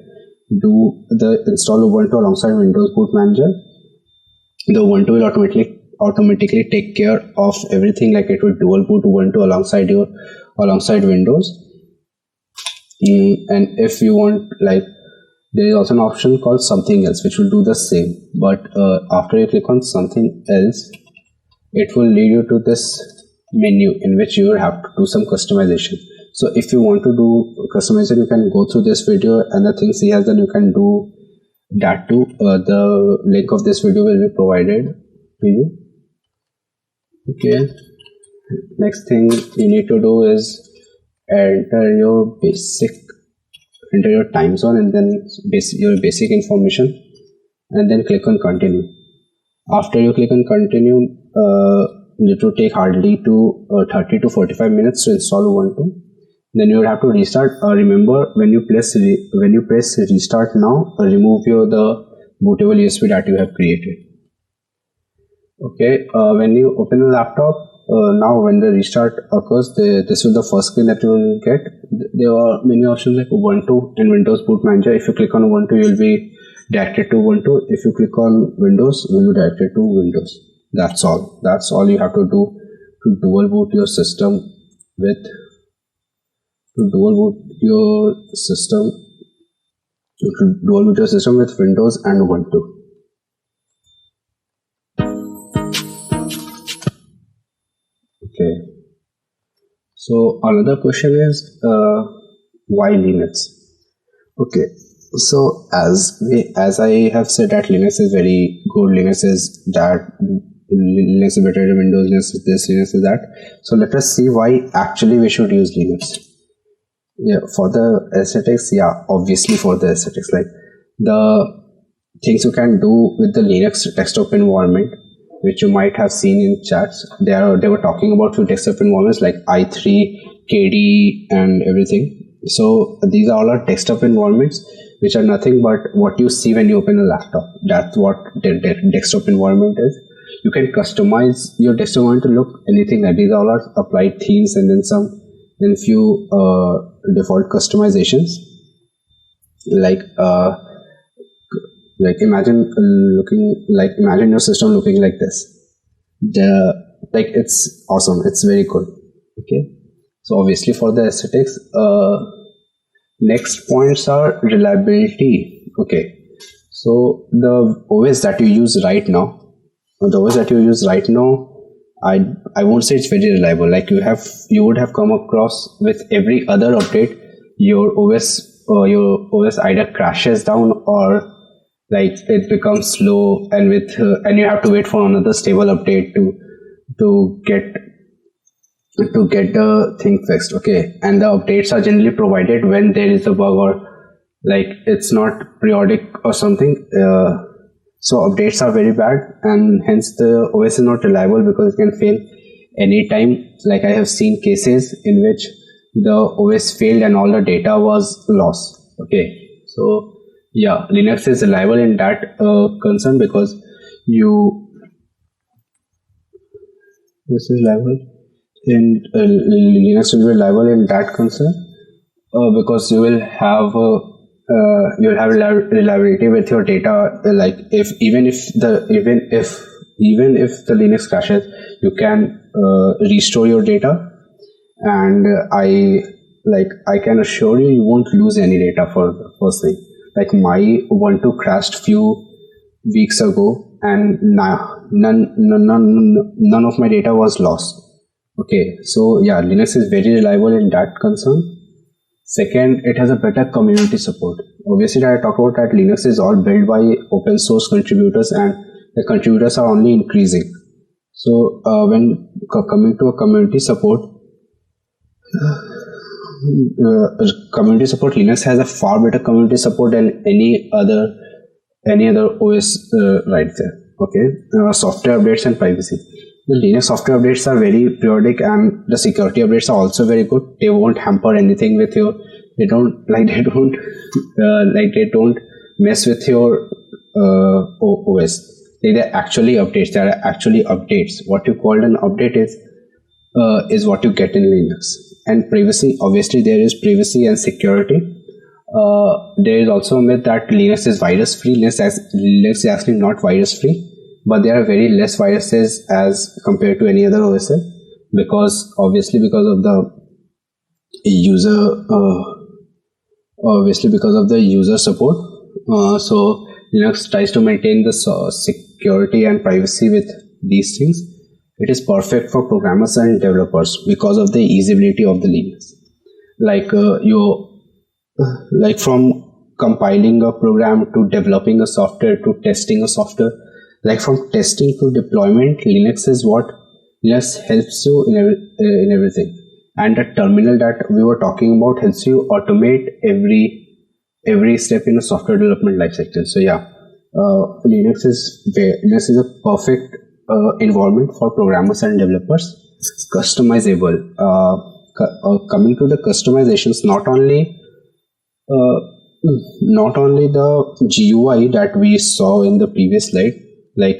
do the install Ubuntu alongside Windows Boot Manager. The Ubuntu will automatically take care of everything. Like it will dual boot Ubuntu alongside Windows. And if you want, like, there is also an option called something else which will do the same. But after you click on something else, it will lead you to this menu in which you will have to do some customization. So if you want to do customization, you can go through this video and the things he has done, you can do that too. The link of this video will be provided to you. Okay, next thing you need to do is enter your time zone and then your basic information, and then click on continue. After you click on continue, it will take hardly 30 to 45 minutes to install Ubuntu. Then you will have to restart. Remember, when you press restart now, remove the bootable USB that you have created. Okay, when you open the laptop, now when the restart occurs, this is the first screen that you will get. There are many options like Ubuntu and Windows Boot Manager. If you click on Ubuntu, you will be directed to Ubuntu. If you click on Windows, you will be directed to Windows. That's all. That's all you have to do to dual boot your system with with Windows and Ubuntu. Okay. So another question is why Linux? Okay. So as I have said that Linux is very good, Linux is that, Linux is better than Windows, Linux is this, Linux is that. So let us see why actually we should use Linux. Yeah, for the aesthetics, yeah, obviously for the aesthetics, like the things you can do with the Linux desktop environment, which you might have seen in chats. They were talking about few desktop environments like i3, KDE, and everything. So these are all our desktop environments, which are nothing but what you see when you open a laptop. That's what the desktop environment is. You can customize your desktop environment to look anything like these. All are applied themes and then few default customizations. Like imagine your system looking like this. It's awesome. It's very good. Okay. So obviously for the aesthetics, next points are reliability. Okay. So the OS that you use right now, I won't say it's very reliable. Like you would have come across with every other update, your OS either crashes down or like it becomes slow, and you have to wait for another stable update to get the thing fixed. Okay, and the updates are generally provided when there is a bug or like it's not periodic or something. So updates are very bad, and hence the OS is not reliable because it can fail anytime. Like I have seen cases in which the OS failed and all the data was lost. Okay, so yeah, Linux is reliable in that concern because this is reliable in Linux will be reliable in that concern because you will have reliability with your data. Like even if the Linux crashes, you can restore your data, and I can assure you won't lose any data for the first thing. Like my Ubuntu crashed few weeks ago, and none of my data was lost. Okay, so yeah, Linux is very reliable in that concern. Second, it has a better community support. Obviously, I talk about that Linux is all built by open source contributors, and the contributors are only increasing. So when coming to a community support, Linux has a far better community support than any other OS right there. Okay, software updates and privacy. The Linux software updates are very periodic, and the security updates are also very good. They won't hamper anything with your. They don't mess with your OS. They're actually updates. They are actually updates. What you called an update is what you get in Linux. And privacy, obviously there is privacy and security. There is also a myth that Linux is virus free. Linux is actually not virus free, but there are very less viruses as compared to any other OS, because of the user support. So Linux tries to maintain the security and privacy with these things. It is perfect for programmers and developers because of the easyability of the Linux. Like from compiling a program to developing a software to testing a software, like from testing to deployment, Linux helps you in everything. And the terminal that we were talking about helps you automate every step in a software development lifecycle. So yeah, Linux is a perfect environment for programmers and developers. Customizable. Coming to the customizations, not only the GUI that we saw in the previous slide, Like,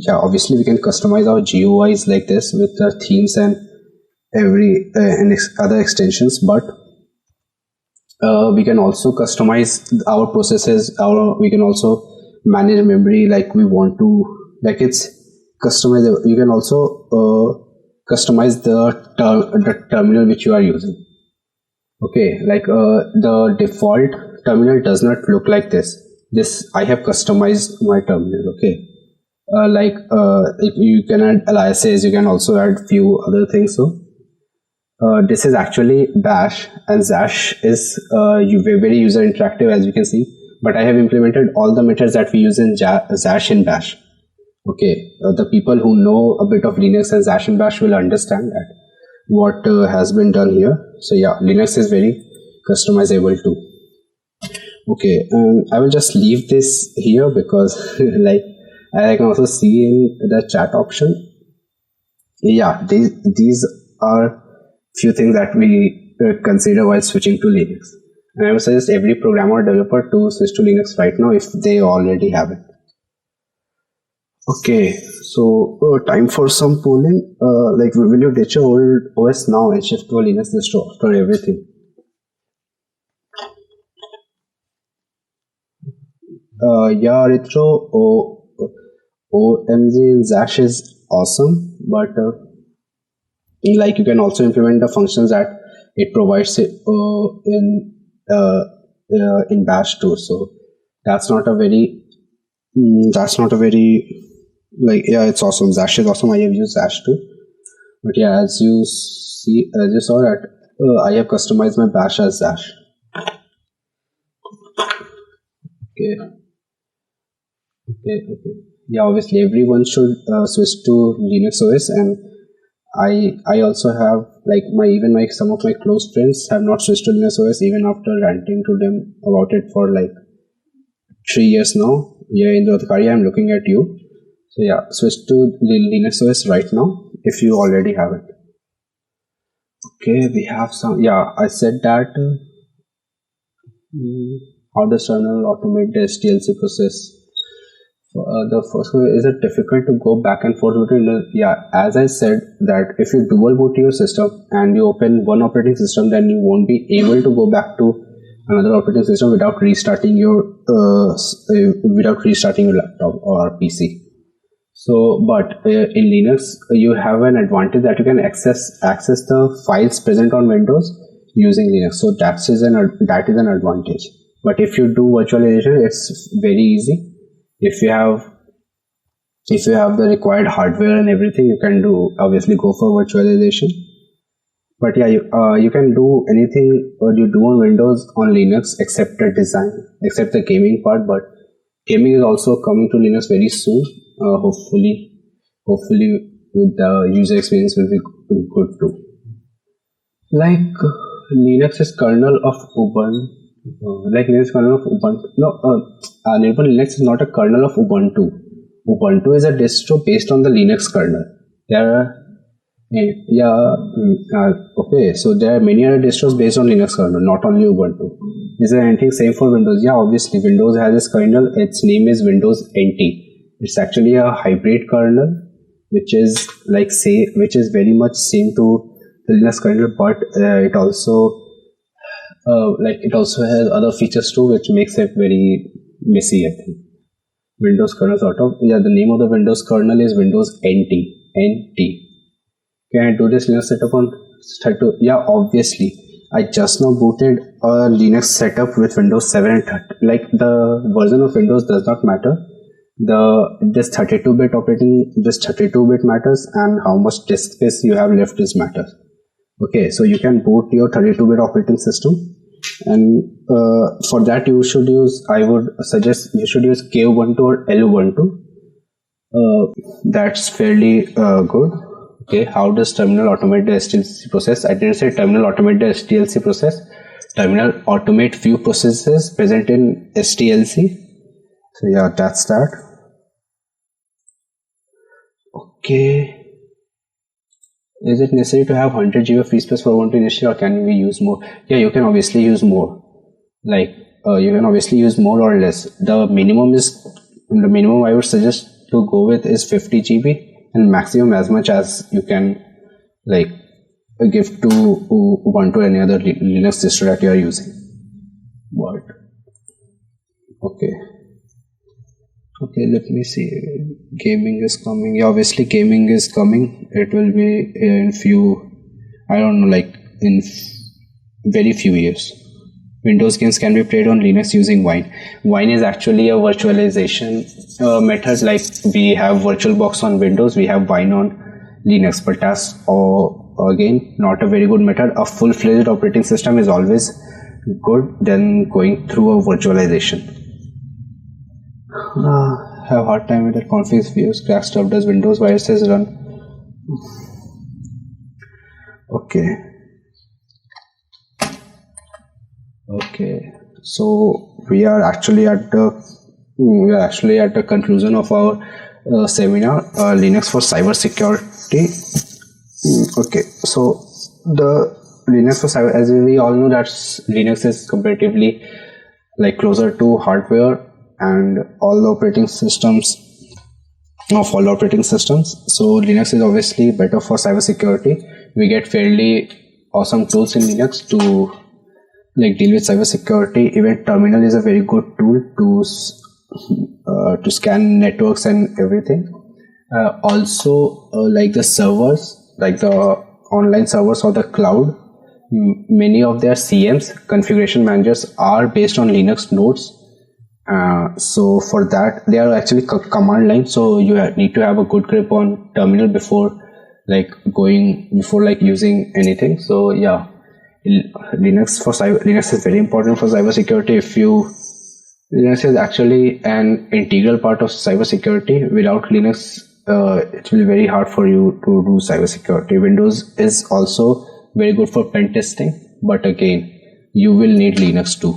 obviously we can customize our GUIs like this with the themes and other extensions, but we can also customize our processes. We can also manage memory like we want to. Like, it's customizable. You can also customize the terminal which you are using. Okay, like the default terminal does not look like this. I have customized my terminal. Okay, if you can add aliases, you can also add few other things. So this is actually Bash, and Zash is very user interactive, as you can see. But I have implemented all the methods that we use in Zash in Bash. Okay, the people who know a bit of Linux and Zash and Bash will understand that what has been done here. So yeah, Linux is very customizable too. Okay, I will just leave this here because like I can also see in the chat option. Yeah, these are few things that we consider while switching to Linux. And I would suggest every programmer or developer to switch to Linux right now if they already have it. Okay, so time for some polling. Like, will you ditch your old OS now and shift to a Linux distro after everything? Yeah, Retro, OMG in Zash is awesome, but like you can also implement the functions that it provides in Bash too. So that's not a very like, yeah, it's awesome. Zash is awesome. I have used Zash too, but yeah, as you saw that I have customized my Bash as Zash. Okay. Yeah, obviously everyone should switch to Linux OS, and I also have like some of my close friends have not switched to Linux OS even after ranting to them about it for like 3 years now. Yeah, Indra, I'm looking at you. So yeah, switch to Linux OS right now if you already have it. Okay, we have some. Yeah, I said that. How does terminal automate the SDLC process? The first one, is it difficult to go back and forth between as I said that if you dual boot your system and you open one operating system, then you won't be able to go back to another operating system without restarting your laptop or PC. So, but in Linux, you have an advantage that you can access the files present on Windows using Linux. So that is an advantage. But if you do virtualization, it's very easy. If you have the required hardware and everything, you can obviously go for virtualization. But yeah, you can do anything you do on Windows on Linux except the gaming part. But gaming is also coming to Linux very soon. Hopefully with the user experience will be good too. Like Linux is kernel of Ubuntu. Linux kernel of Ubuntu. No, Linux is not a kernel of Ubuntu. Ubuntu is a distro based on the Linux kernel. Okay, so there are many other distros based on Linux kernel, not only Ubuntu. Is there anything same for Windows? Yeah, obviously Windows has this kernel. Its name is Windows NT. It's actually a hybrid kernel, which is very much same to the Linux kernel, but it also has other features too, which makes it very messy, I think. Windows kernel the name of the Windows kernel is Windows NT. Can I do this Linux setup on start? Yeah, obviously. I just now booted a Linux setup with Windows 7 and 30. Like, the version of Windows does not matter. This 32-bit matters, and how much disk space you have left matters. Okay, so you can boot your 32-bit operating system, and for that I would suggest you should use K-Ubuntu or L-Ubuntu. That's fairly good. Okay, how does terminal automate the SDLC process? I didn't say terminal automate the SDLC process. Terminal automate few processes present in SDLC. So yeah, that's that. Okay. Is it necessary to have 100 GB of free space for Ubuntu initially, or can we use more? Yeah, you can obviously use more. Like, you can obviously use more or less. The minimum I would suggest to go with is 50 GB and maximum as much as you can like give to Ubuntu or any other Linux distro that you are using. But okay, let me see. Gaming is coming. Yeah, obviously gaming is coming. It will be in very few years. Windows games can be played on Linux using Wine. Wine is actually a virtualization method. Like we have VirtualBox on Windows, we have Wine on Linux, but that's again not a very good method. A full-fledged operating system is always good than going through a virtualization. Have hard time with the config views, crack stuff. Does Windows viruses run? Okay, so we are actually at the conclusion of our seminar, Linux for Cybersecurity. Okay, so the Linux for cyber, as we all know, that Linux is comparatively like closer to hardware and all the operating systems. So Linux is obviously better for cybersecurity. We get fairly awesome tools in Linux to like deal with cybersecurity. Even terminal is a very good tool to scan networks and everything. Also like the servers, like the online servers or the cloud, many of their CMs, configuration managers, are based on Linux nodes. So for that they are actually command line, so you need to have a good grip on terminal before using anything. So yeah, Linux is very important for cybersecurity. Linux is actually an integral part of cybersecurity. Without Linux, it will be very hard for you to do cybersecurity. Windows is also very good for pen testing, but again, you will need Linux too.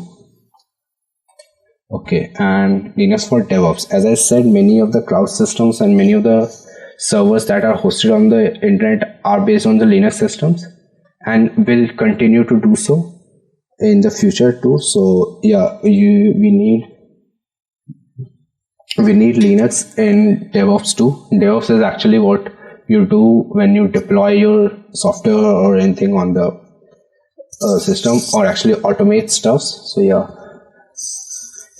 Okay, and Linux for DevOps. As I said, many of the cloud systems and many of the servers that are hosted on the internet are based on the Linux systems and will continue to do so in the future too. So yeah, we need Linux in DevOps too. DevOps is actually what you do when you deploy your software or anything on the system, or actually automate stuff. So yeah,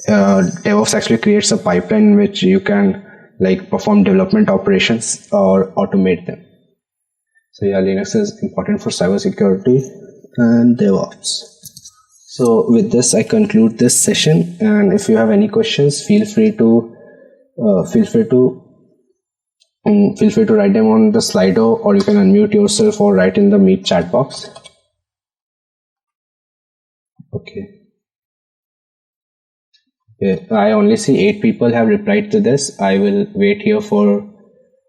DevOps actually creates a pipeline in which you can like perform development operations or automate them. So yeah, Linux is important for cybersecurity and DevOps. So with this, I conclude this session. And if you have any questions, feel free to write them on the Slido, or you can unmute yourself or write in the Meet chat box. Okay. I only see 8 people have replied to this. I will wait here for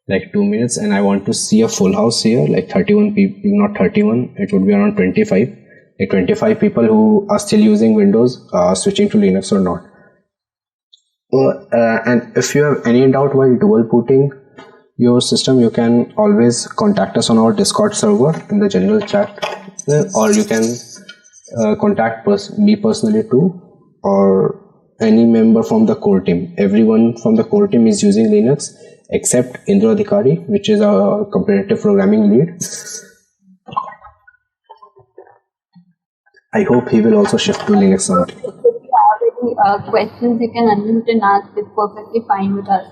like 2 minutes, and I want to see a full house here, like 31 people, not 31, it would be around 25, like 25 people who are still using Windows, switching to Linux or not. And if you have any doubt while dual booting your system, you can always contact us on our Discord server in the general chat, or you can contact me personally too, or any member from the core team. Everyone from the core team is using Linux except Indra Adhikari, which is our competitive programming lead. I hope he will also shift to Linux someday. If you have any questions, you can unmute and ask. It's perfectly fine with us.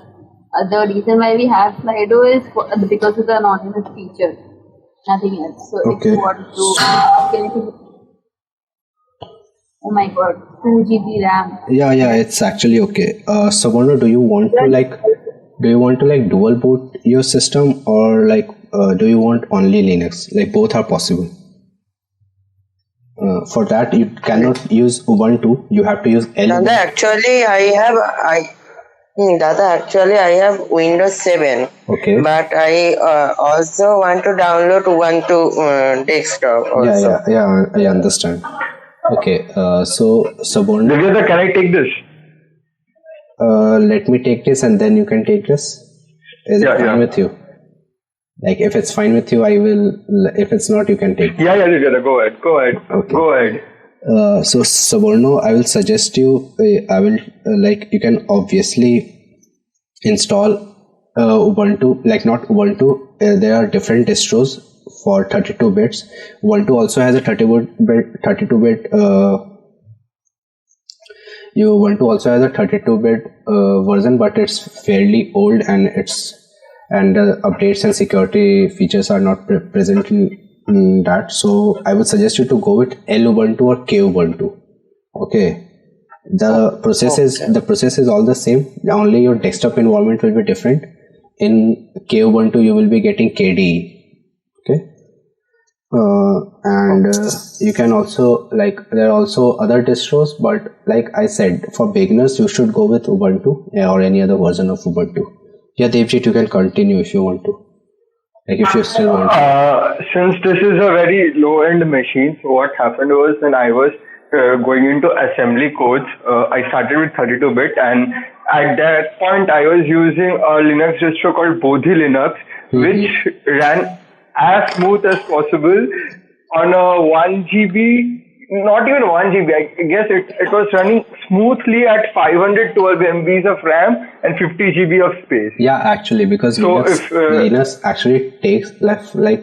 The reason why we have Slido is because of the anonymous feature, nothing else. So if you want to ask anything. Oh my god, 2 GB RAM. Yeah, it's actually okay. Savarna, do you want to dual boot your system, or do you want only Linux? Like both are possible. For that you cannot use Ubuntu. You have to use Dada, actually I have Windows 7. Okay. But I also want to download Ubuntu desktop also. Yeah, I understand. Okay, so Saborn, Divya, can I take this? let me take this and then you can take this. Is it fine with you? Like if it's fine with you, I will. If it's not, you can take it. Yeah, Divya, go ahead. Okay. Go ahead. So Saborno, I will suggest you. You can obviously install Ubuntu, like not Ubuntu, there are different distros for 32 bits. Ubuntu also has a 32-bit Ubuntu also has a 32-bit version, but it's fairly old, and updates and security features are not present in that. So I would suggest you to go with Lubuntu or Kubuntu. Okay, the process is all the same. Only your desktop environment will be different. In Kubuntu you will be getting KDE. Okay. You can also, like, there are also other distros, but like I said, for beginners you should go with Ubuntu or any other version of Ubuntu. Yeah, Devjit, you can continue if you want to. Like, if you still want to. Since this is a very low-end machine, so what happened was, when I was going into assembly codes, I started with 32-bit, and at that point I was using a Linux distro called Bodhi Linux, which ran as smooth as possible on a 1 GB, not even 1 GB, I guess it was running smoothly at 512 MBs of RAM and 50 GB of space. Yeah, actually, because Linux actually takes, like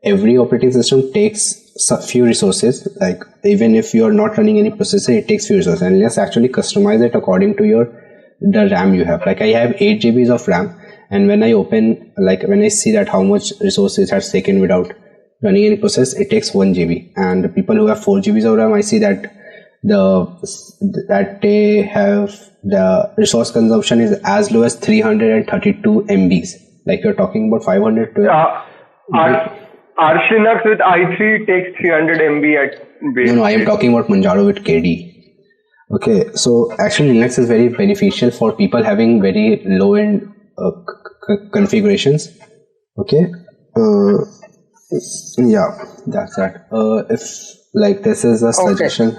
every operating system takes a few resources. Like, even if you are not running any processor, it takes few resources, and let's actually customize it according to the RAM you have. Like, I have 8 GBs of RAM, and when I open, like when I see that how much resources it has taken without running any process, it takes 1 GB. And the people who have 4 GBs of RAM, I see that they have the resource consumption is as low as 332 MBs. Like, you're talking about 512. Arch Linux with i3 takes 300 MB at base. No, I am talking about Manjaro with KDE. Okay, so actually Linux is very beneficial for people having very low-end configurations. Okay, yeah, that's that. If like this is a suggestion,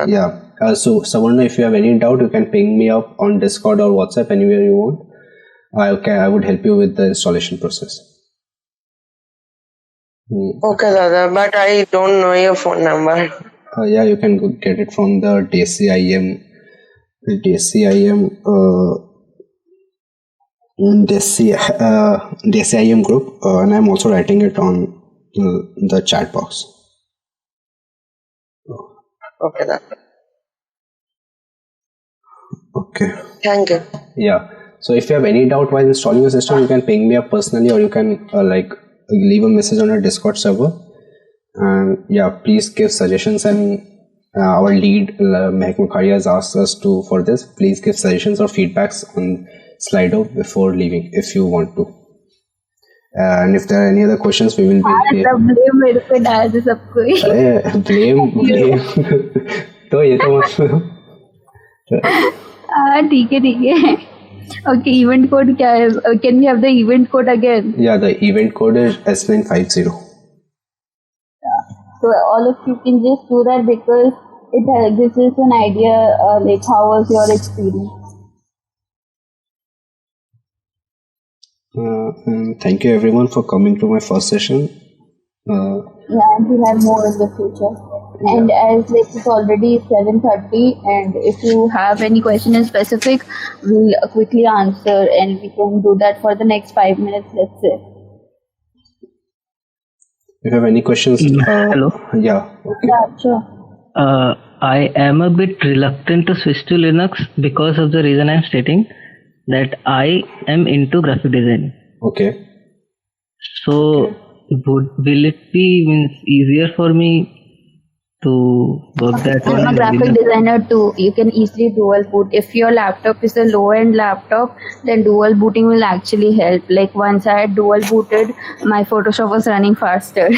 yeah. So Savarna, if you have any doubt, you can ping me up on Discord or WhatsApp, anywhere you want. I would help you with the installation process. Okay, Dada, but I don't know your phone number. Yeah, you can get it from the DCIM group, and I'm also writing it on the chat box. Okay, Dada. Okay. Thank you. Yeah. So if you have any doubt while installing your system, you can ping me up personally, or you can leave a message on our Discord server. And yeah, please give suggestions. And our lead Mehak Mukharia has asked us for this. Please give suggestions or feedbacks on Slido before leaving if you want to. And if there are any other questions, we will be here. Blame. तो ये तो ठीक है. Okay, event code क्या है? Can we have the event code again? Yeah, the event code is S950. So all of you can just do that, because this is an idea, like how was your experience? And thank you everyone for coming to my first session. Yeah, and we'll have more in the future. Yeah. And as it's already 7:30, and if you have any question in specific, we'll quickly answer, and we can do that for the next 5 minutes, let's say. If you have any questions, hello. Yeah. Okay. Yeah, sure. I am a bit reluctant to switch to Linux because of the reason I'm stating, that I am into graphic design. Okay. So will it be easier for me to work that on? I'm a graphic designer too. You can easily dual boot. If your laptop is a low-end laptop, then dual booting will actually help. Like, once I had dual booted, my Photoshop was running faster.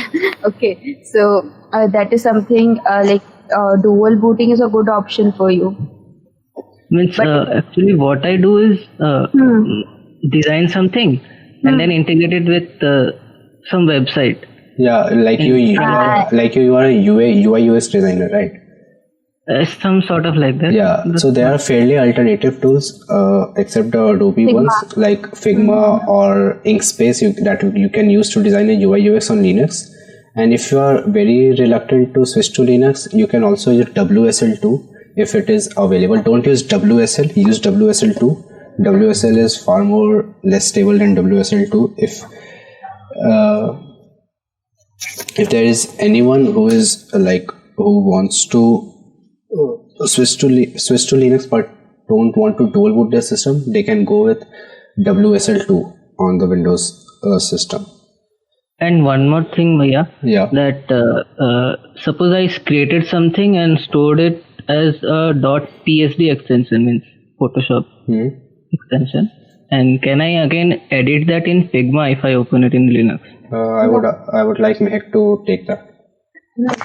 Okay, so that is something dual booting is a good option for you. Actually what I do is design something and then integrate it with some website. Yeah, like you are a UI UX designer, right? Some sort of like that. Yeah, so there are fairly alternative tools, except the Adobe ones, like Figma or Inkscape, that you can use to design a UI UX on Linux. And if you are very reluctant to switch to Linux, you can also use WSL2 if it is available. Don't use WSL, use WSL2. WSL is far more less stable than WSL2. If there is anyone who is who wants to switch to Linux but don't want to dual boot their system, they can go with WSL2 on the Windows system. And one more thing, Bhaiya, Yeah. that suppose I created something and stored it as a .psd extension, means Photoshop extension, and can I again edit that in Figma if I open it in Linux? I would like Mehak to take that.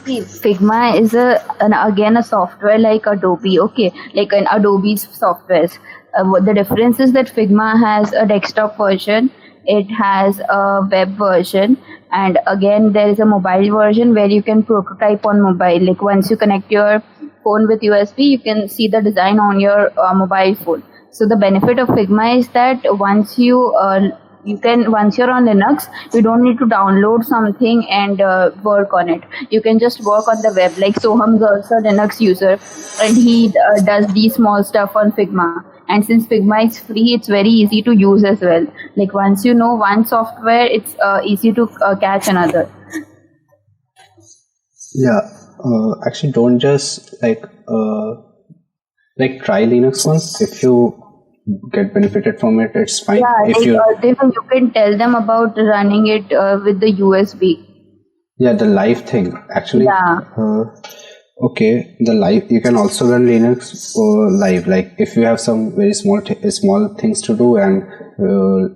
See, Figma is again a software like Adobe, okay, like an Adobe's softwares. The difference is that Figma has a desktop version, it has a web version, and again there is a mobile version where you can prototype on mobile. Like once you connect your phone with USB, you can see the design on your mobile phone. So the benefit of Figma is that once you're on Linux, you don't need to download something and work on it. You can just work on the web. Like Soham's also a Linux user, and he does these small stuff on Figma. And since Figma is free, it's very easy to use as well. Like once you know one software, it's easy to catch another. Yeah. Actually, don't just try Linux once. If you get benefited from it, it's fine. Yeah, if you can tell them about running it with the USB. Yeah, the live thing actually. Yeah. Okay, the live, you can also run Linux live. Like if you have some very small things to do and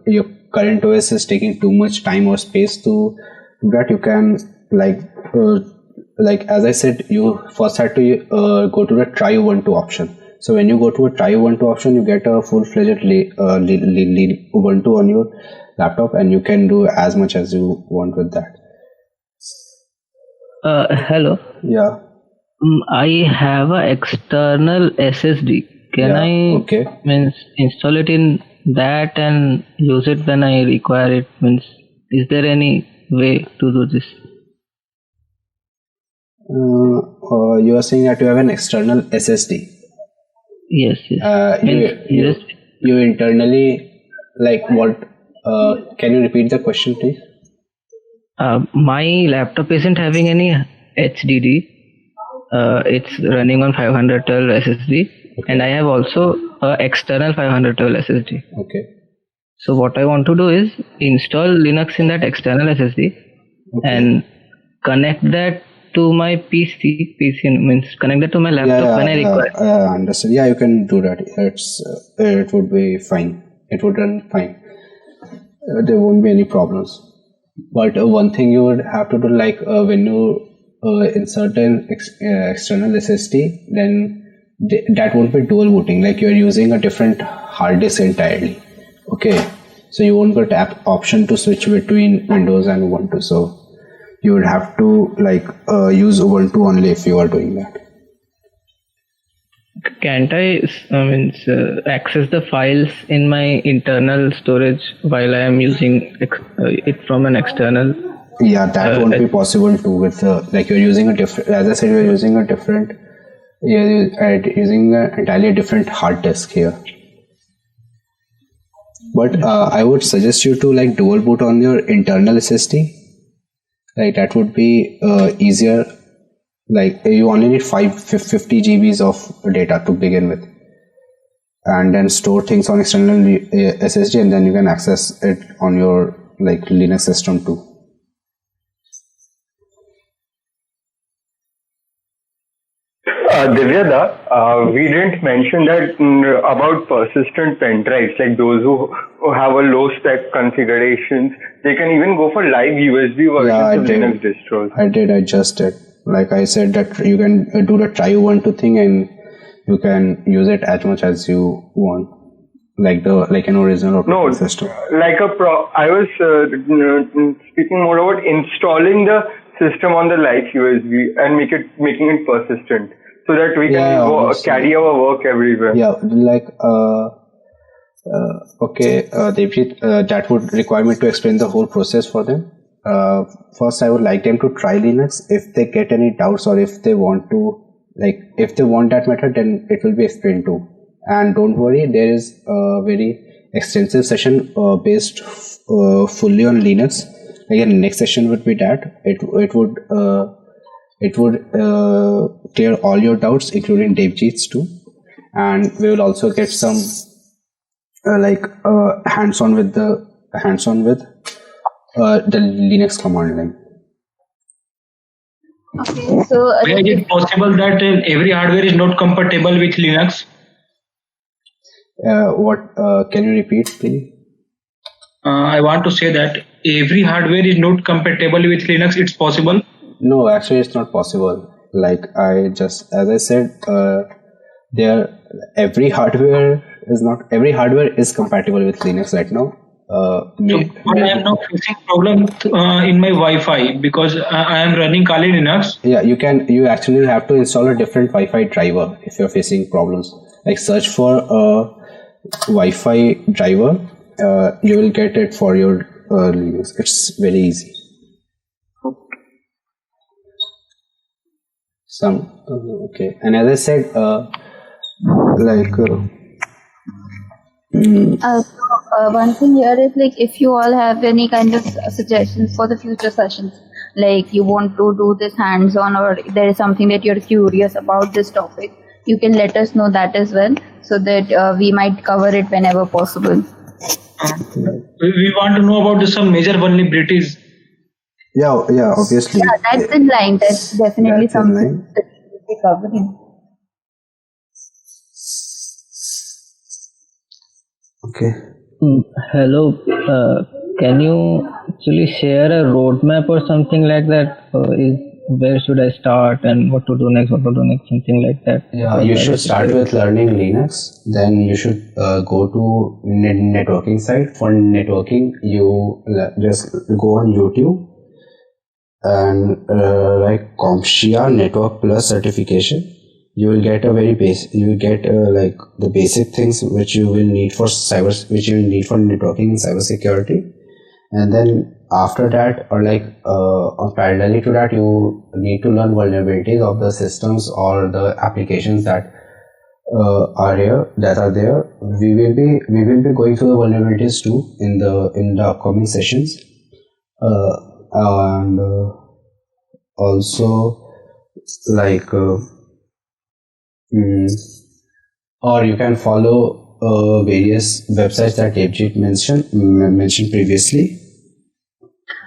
your current OS is taking too much time or space to do that, you can as I said, you first have to go to the try Ubuntu option. So when you go to a try Ubuntu option, you get a full-fledged Ubuntu on your laptop, and you can do as much as you want with that. Hello. Yeah. I have an external SSD. Can I install it in that and use it when I require it? Means, is there any way to do this? You are saying that you have an external SSD. Yes. You internally, what? Can you repeat the question, please? My laptop isn't having any HDD. It's running on 512 SSD, and I have also external 512 SSD. Okay. So what I want to do is install Linux in that external SSD and connect that to my PC means connect that to my laptop when I require. Understood. Yeah, you can do that. It would be fine. It would run fine. There won't be any problems. But one thing you would have to do, when you insert an external SSD, then that won't be dual booting. Like you're using a different hard disk entirely. Okay, so you won't get option to switch between Windows and Ubuntu. So you would have to use Ubuntu only if you are doing that. Can't I access the files in my internal storage while I am using it from an external? Yeah, that won't be possible too. With you're using a different, as I said, you're using an entirely different hard disk here. But I would suggest you to dual boot on your internal SSD. That would be easier. You only need 50 GBs of data to begin with, and then store things on external SSD, and then you can access it on your Linux system too. Divya, we didn't mention that about persistent pen drives, like those who have a low spec configurations, they can even go for live USB versions of Linux distros. I just did. Like I said, that you can do the try Ubuntu thing, and you can use it as much as you want, like an original operating system. I was speaking more about installing the system on the live USB and making it persistent, so that we can carry our work everywhere. Yeah, Devjit, that would require me to explain the whole process for them. First, I would like them to try Linux. If they get any doubts, or if they want to, if they want that method, then it will be explained too. And don't worry, there is a very extensive session based fully on Linux. Again, next session would be that it would clear all your doubts, including DevJits too, and we will also get some hands-on with the Linux command line. Okay, so Where is it possible that every hardware is not compatible with Linux? Can you repeat, please? I want to say that every hardware is not compatible with Linux. It's possible? No, actually, it's not possible. As I said, every hardware is compatible with Linux right now. But I am now facing problem in my Wi-Fi because I am running Kali Linux. Yeah, you actually have to install a different Wi-Fi driver if you're facing problems. Like search for a Wi-Fi driver, you will get it for your Linux. It's very easy. Okay, and as I said, one thing here is if you all have any kind of suggestions for the future sessions, like you want to do this hands-on or there is something that you're curious about this topic, you can let us know that as well, so that we might cover it whenever possible. We want to know about some major vulnerabilities. Yeah, obviously. Yeah, that's in line. That's definitely something that we'll be covering. Okay. Hello, can you actually share a roadmap or something like that? Where should I start and what to do next, something like that? Yeah, you should start with learning Linux. Then you should go to networking side. For networking, you just go on YouTube and CompTIA Network Plus certification. You will get the basic things which you will need for networking and cybersecurity. And then after that, or parallelly to that, you need to learn vulnerabilities of the systems or the applications that are there. We will be going through the vulnerabilities too in the upcoming sessions, and also or you can follow various websites that Devjit mentioned previously.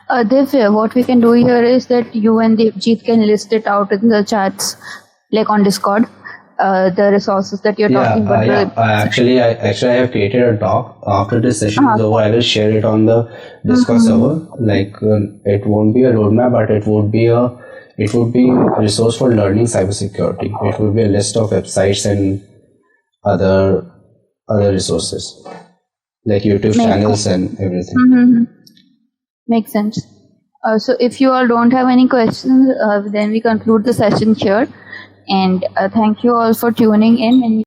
Divya, what we can do here is that you and Devjit can list it out in the chats, like on Discord, the resources that you're talking about. Actually, I have created a doc. After this session is over, I will share it on the Discord server. It won't be a roadmap, but it would be a resource for learning cybersecurity. It would be a list of websites and other resources like YouTube channels and everything. Mm-hmm. Makes sense. So if you all don't have any questions, then we conclude the session here. And thank you all for tuning in. And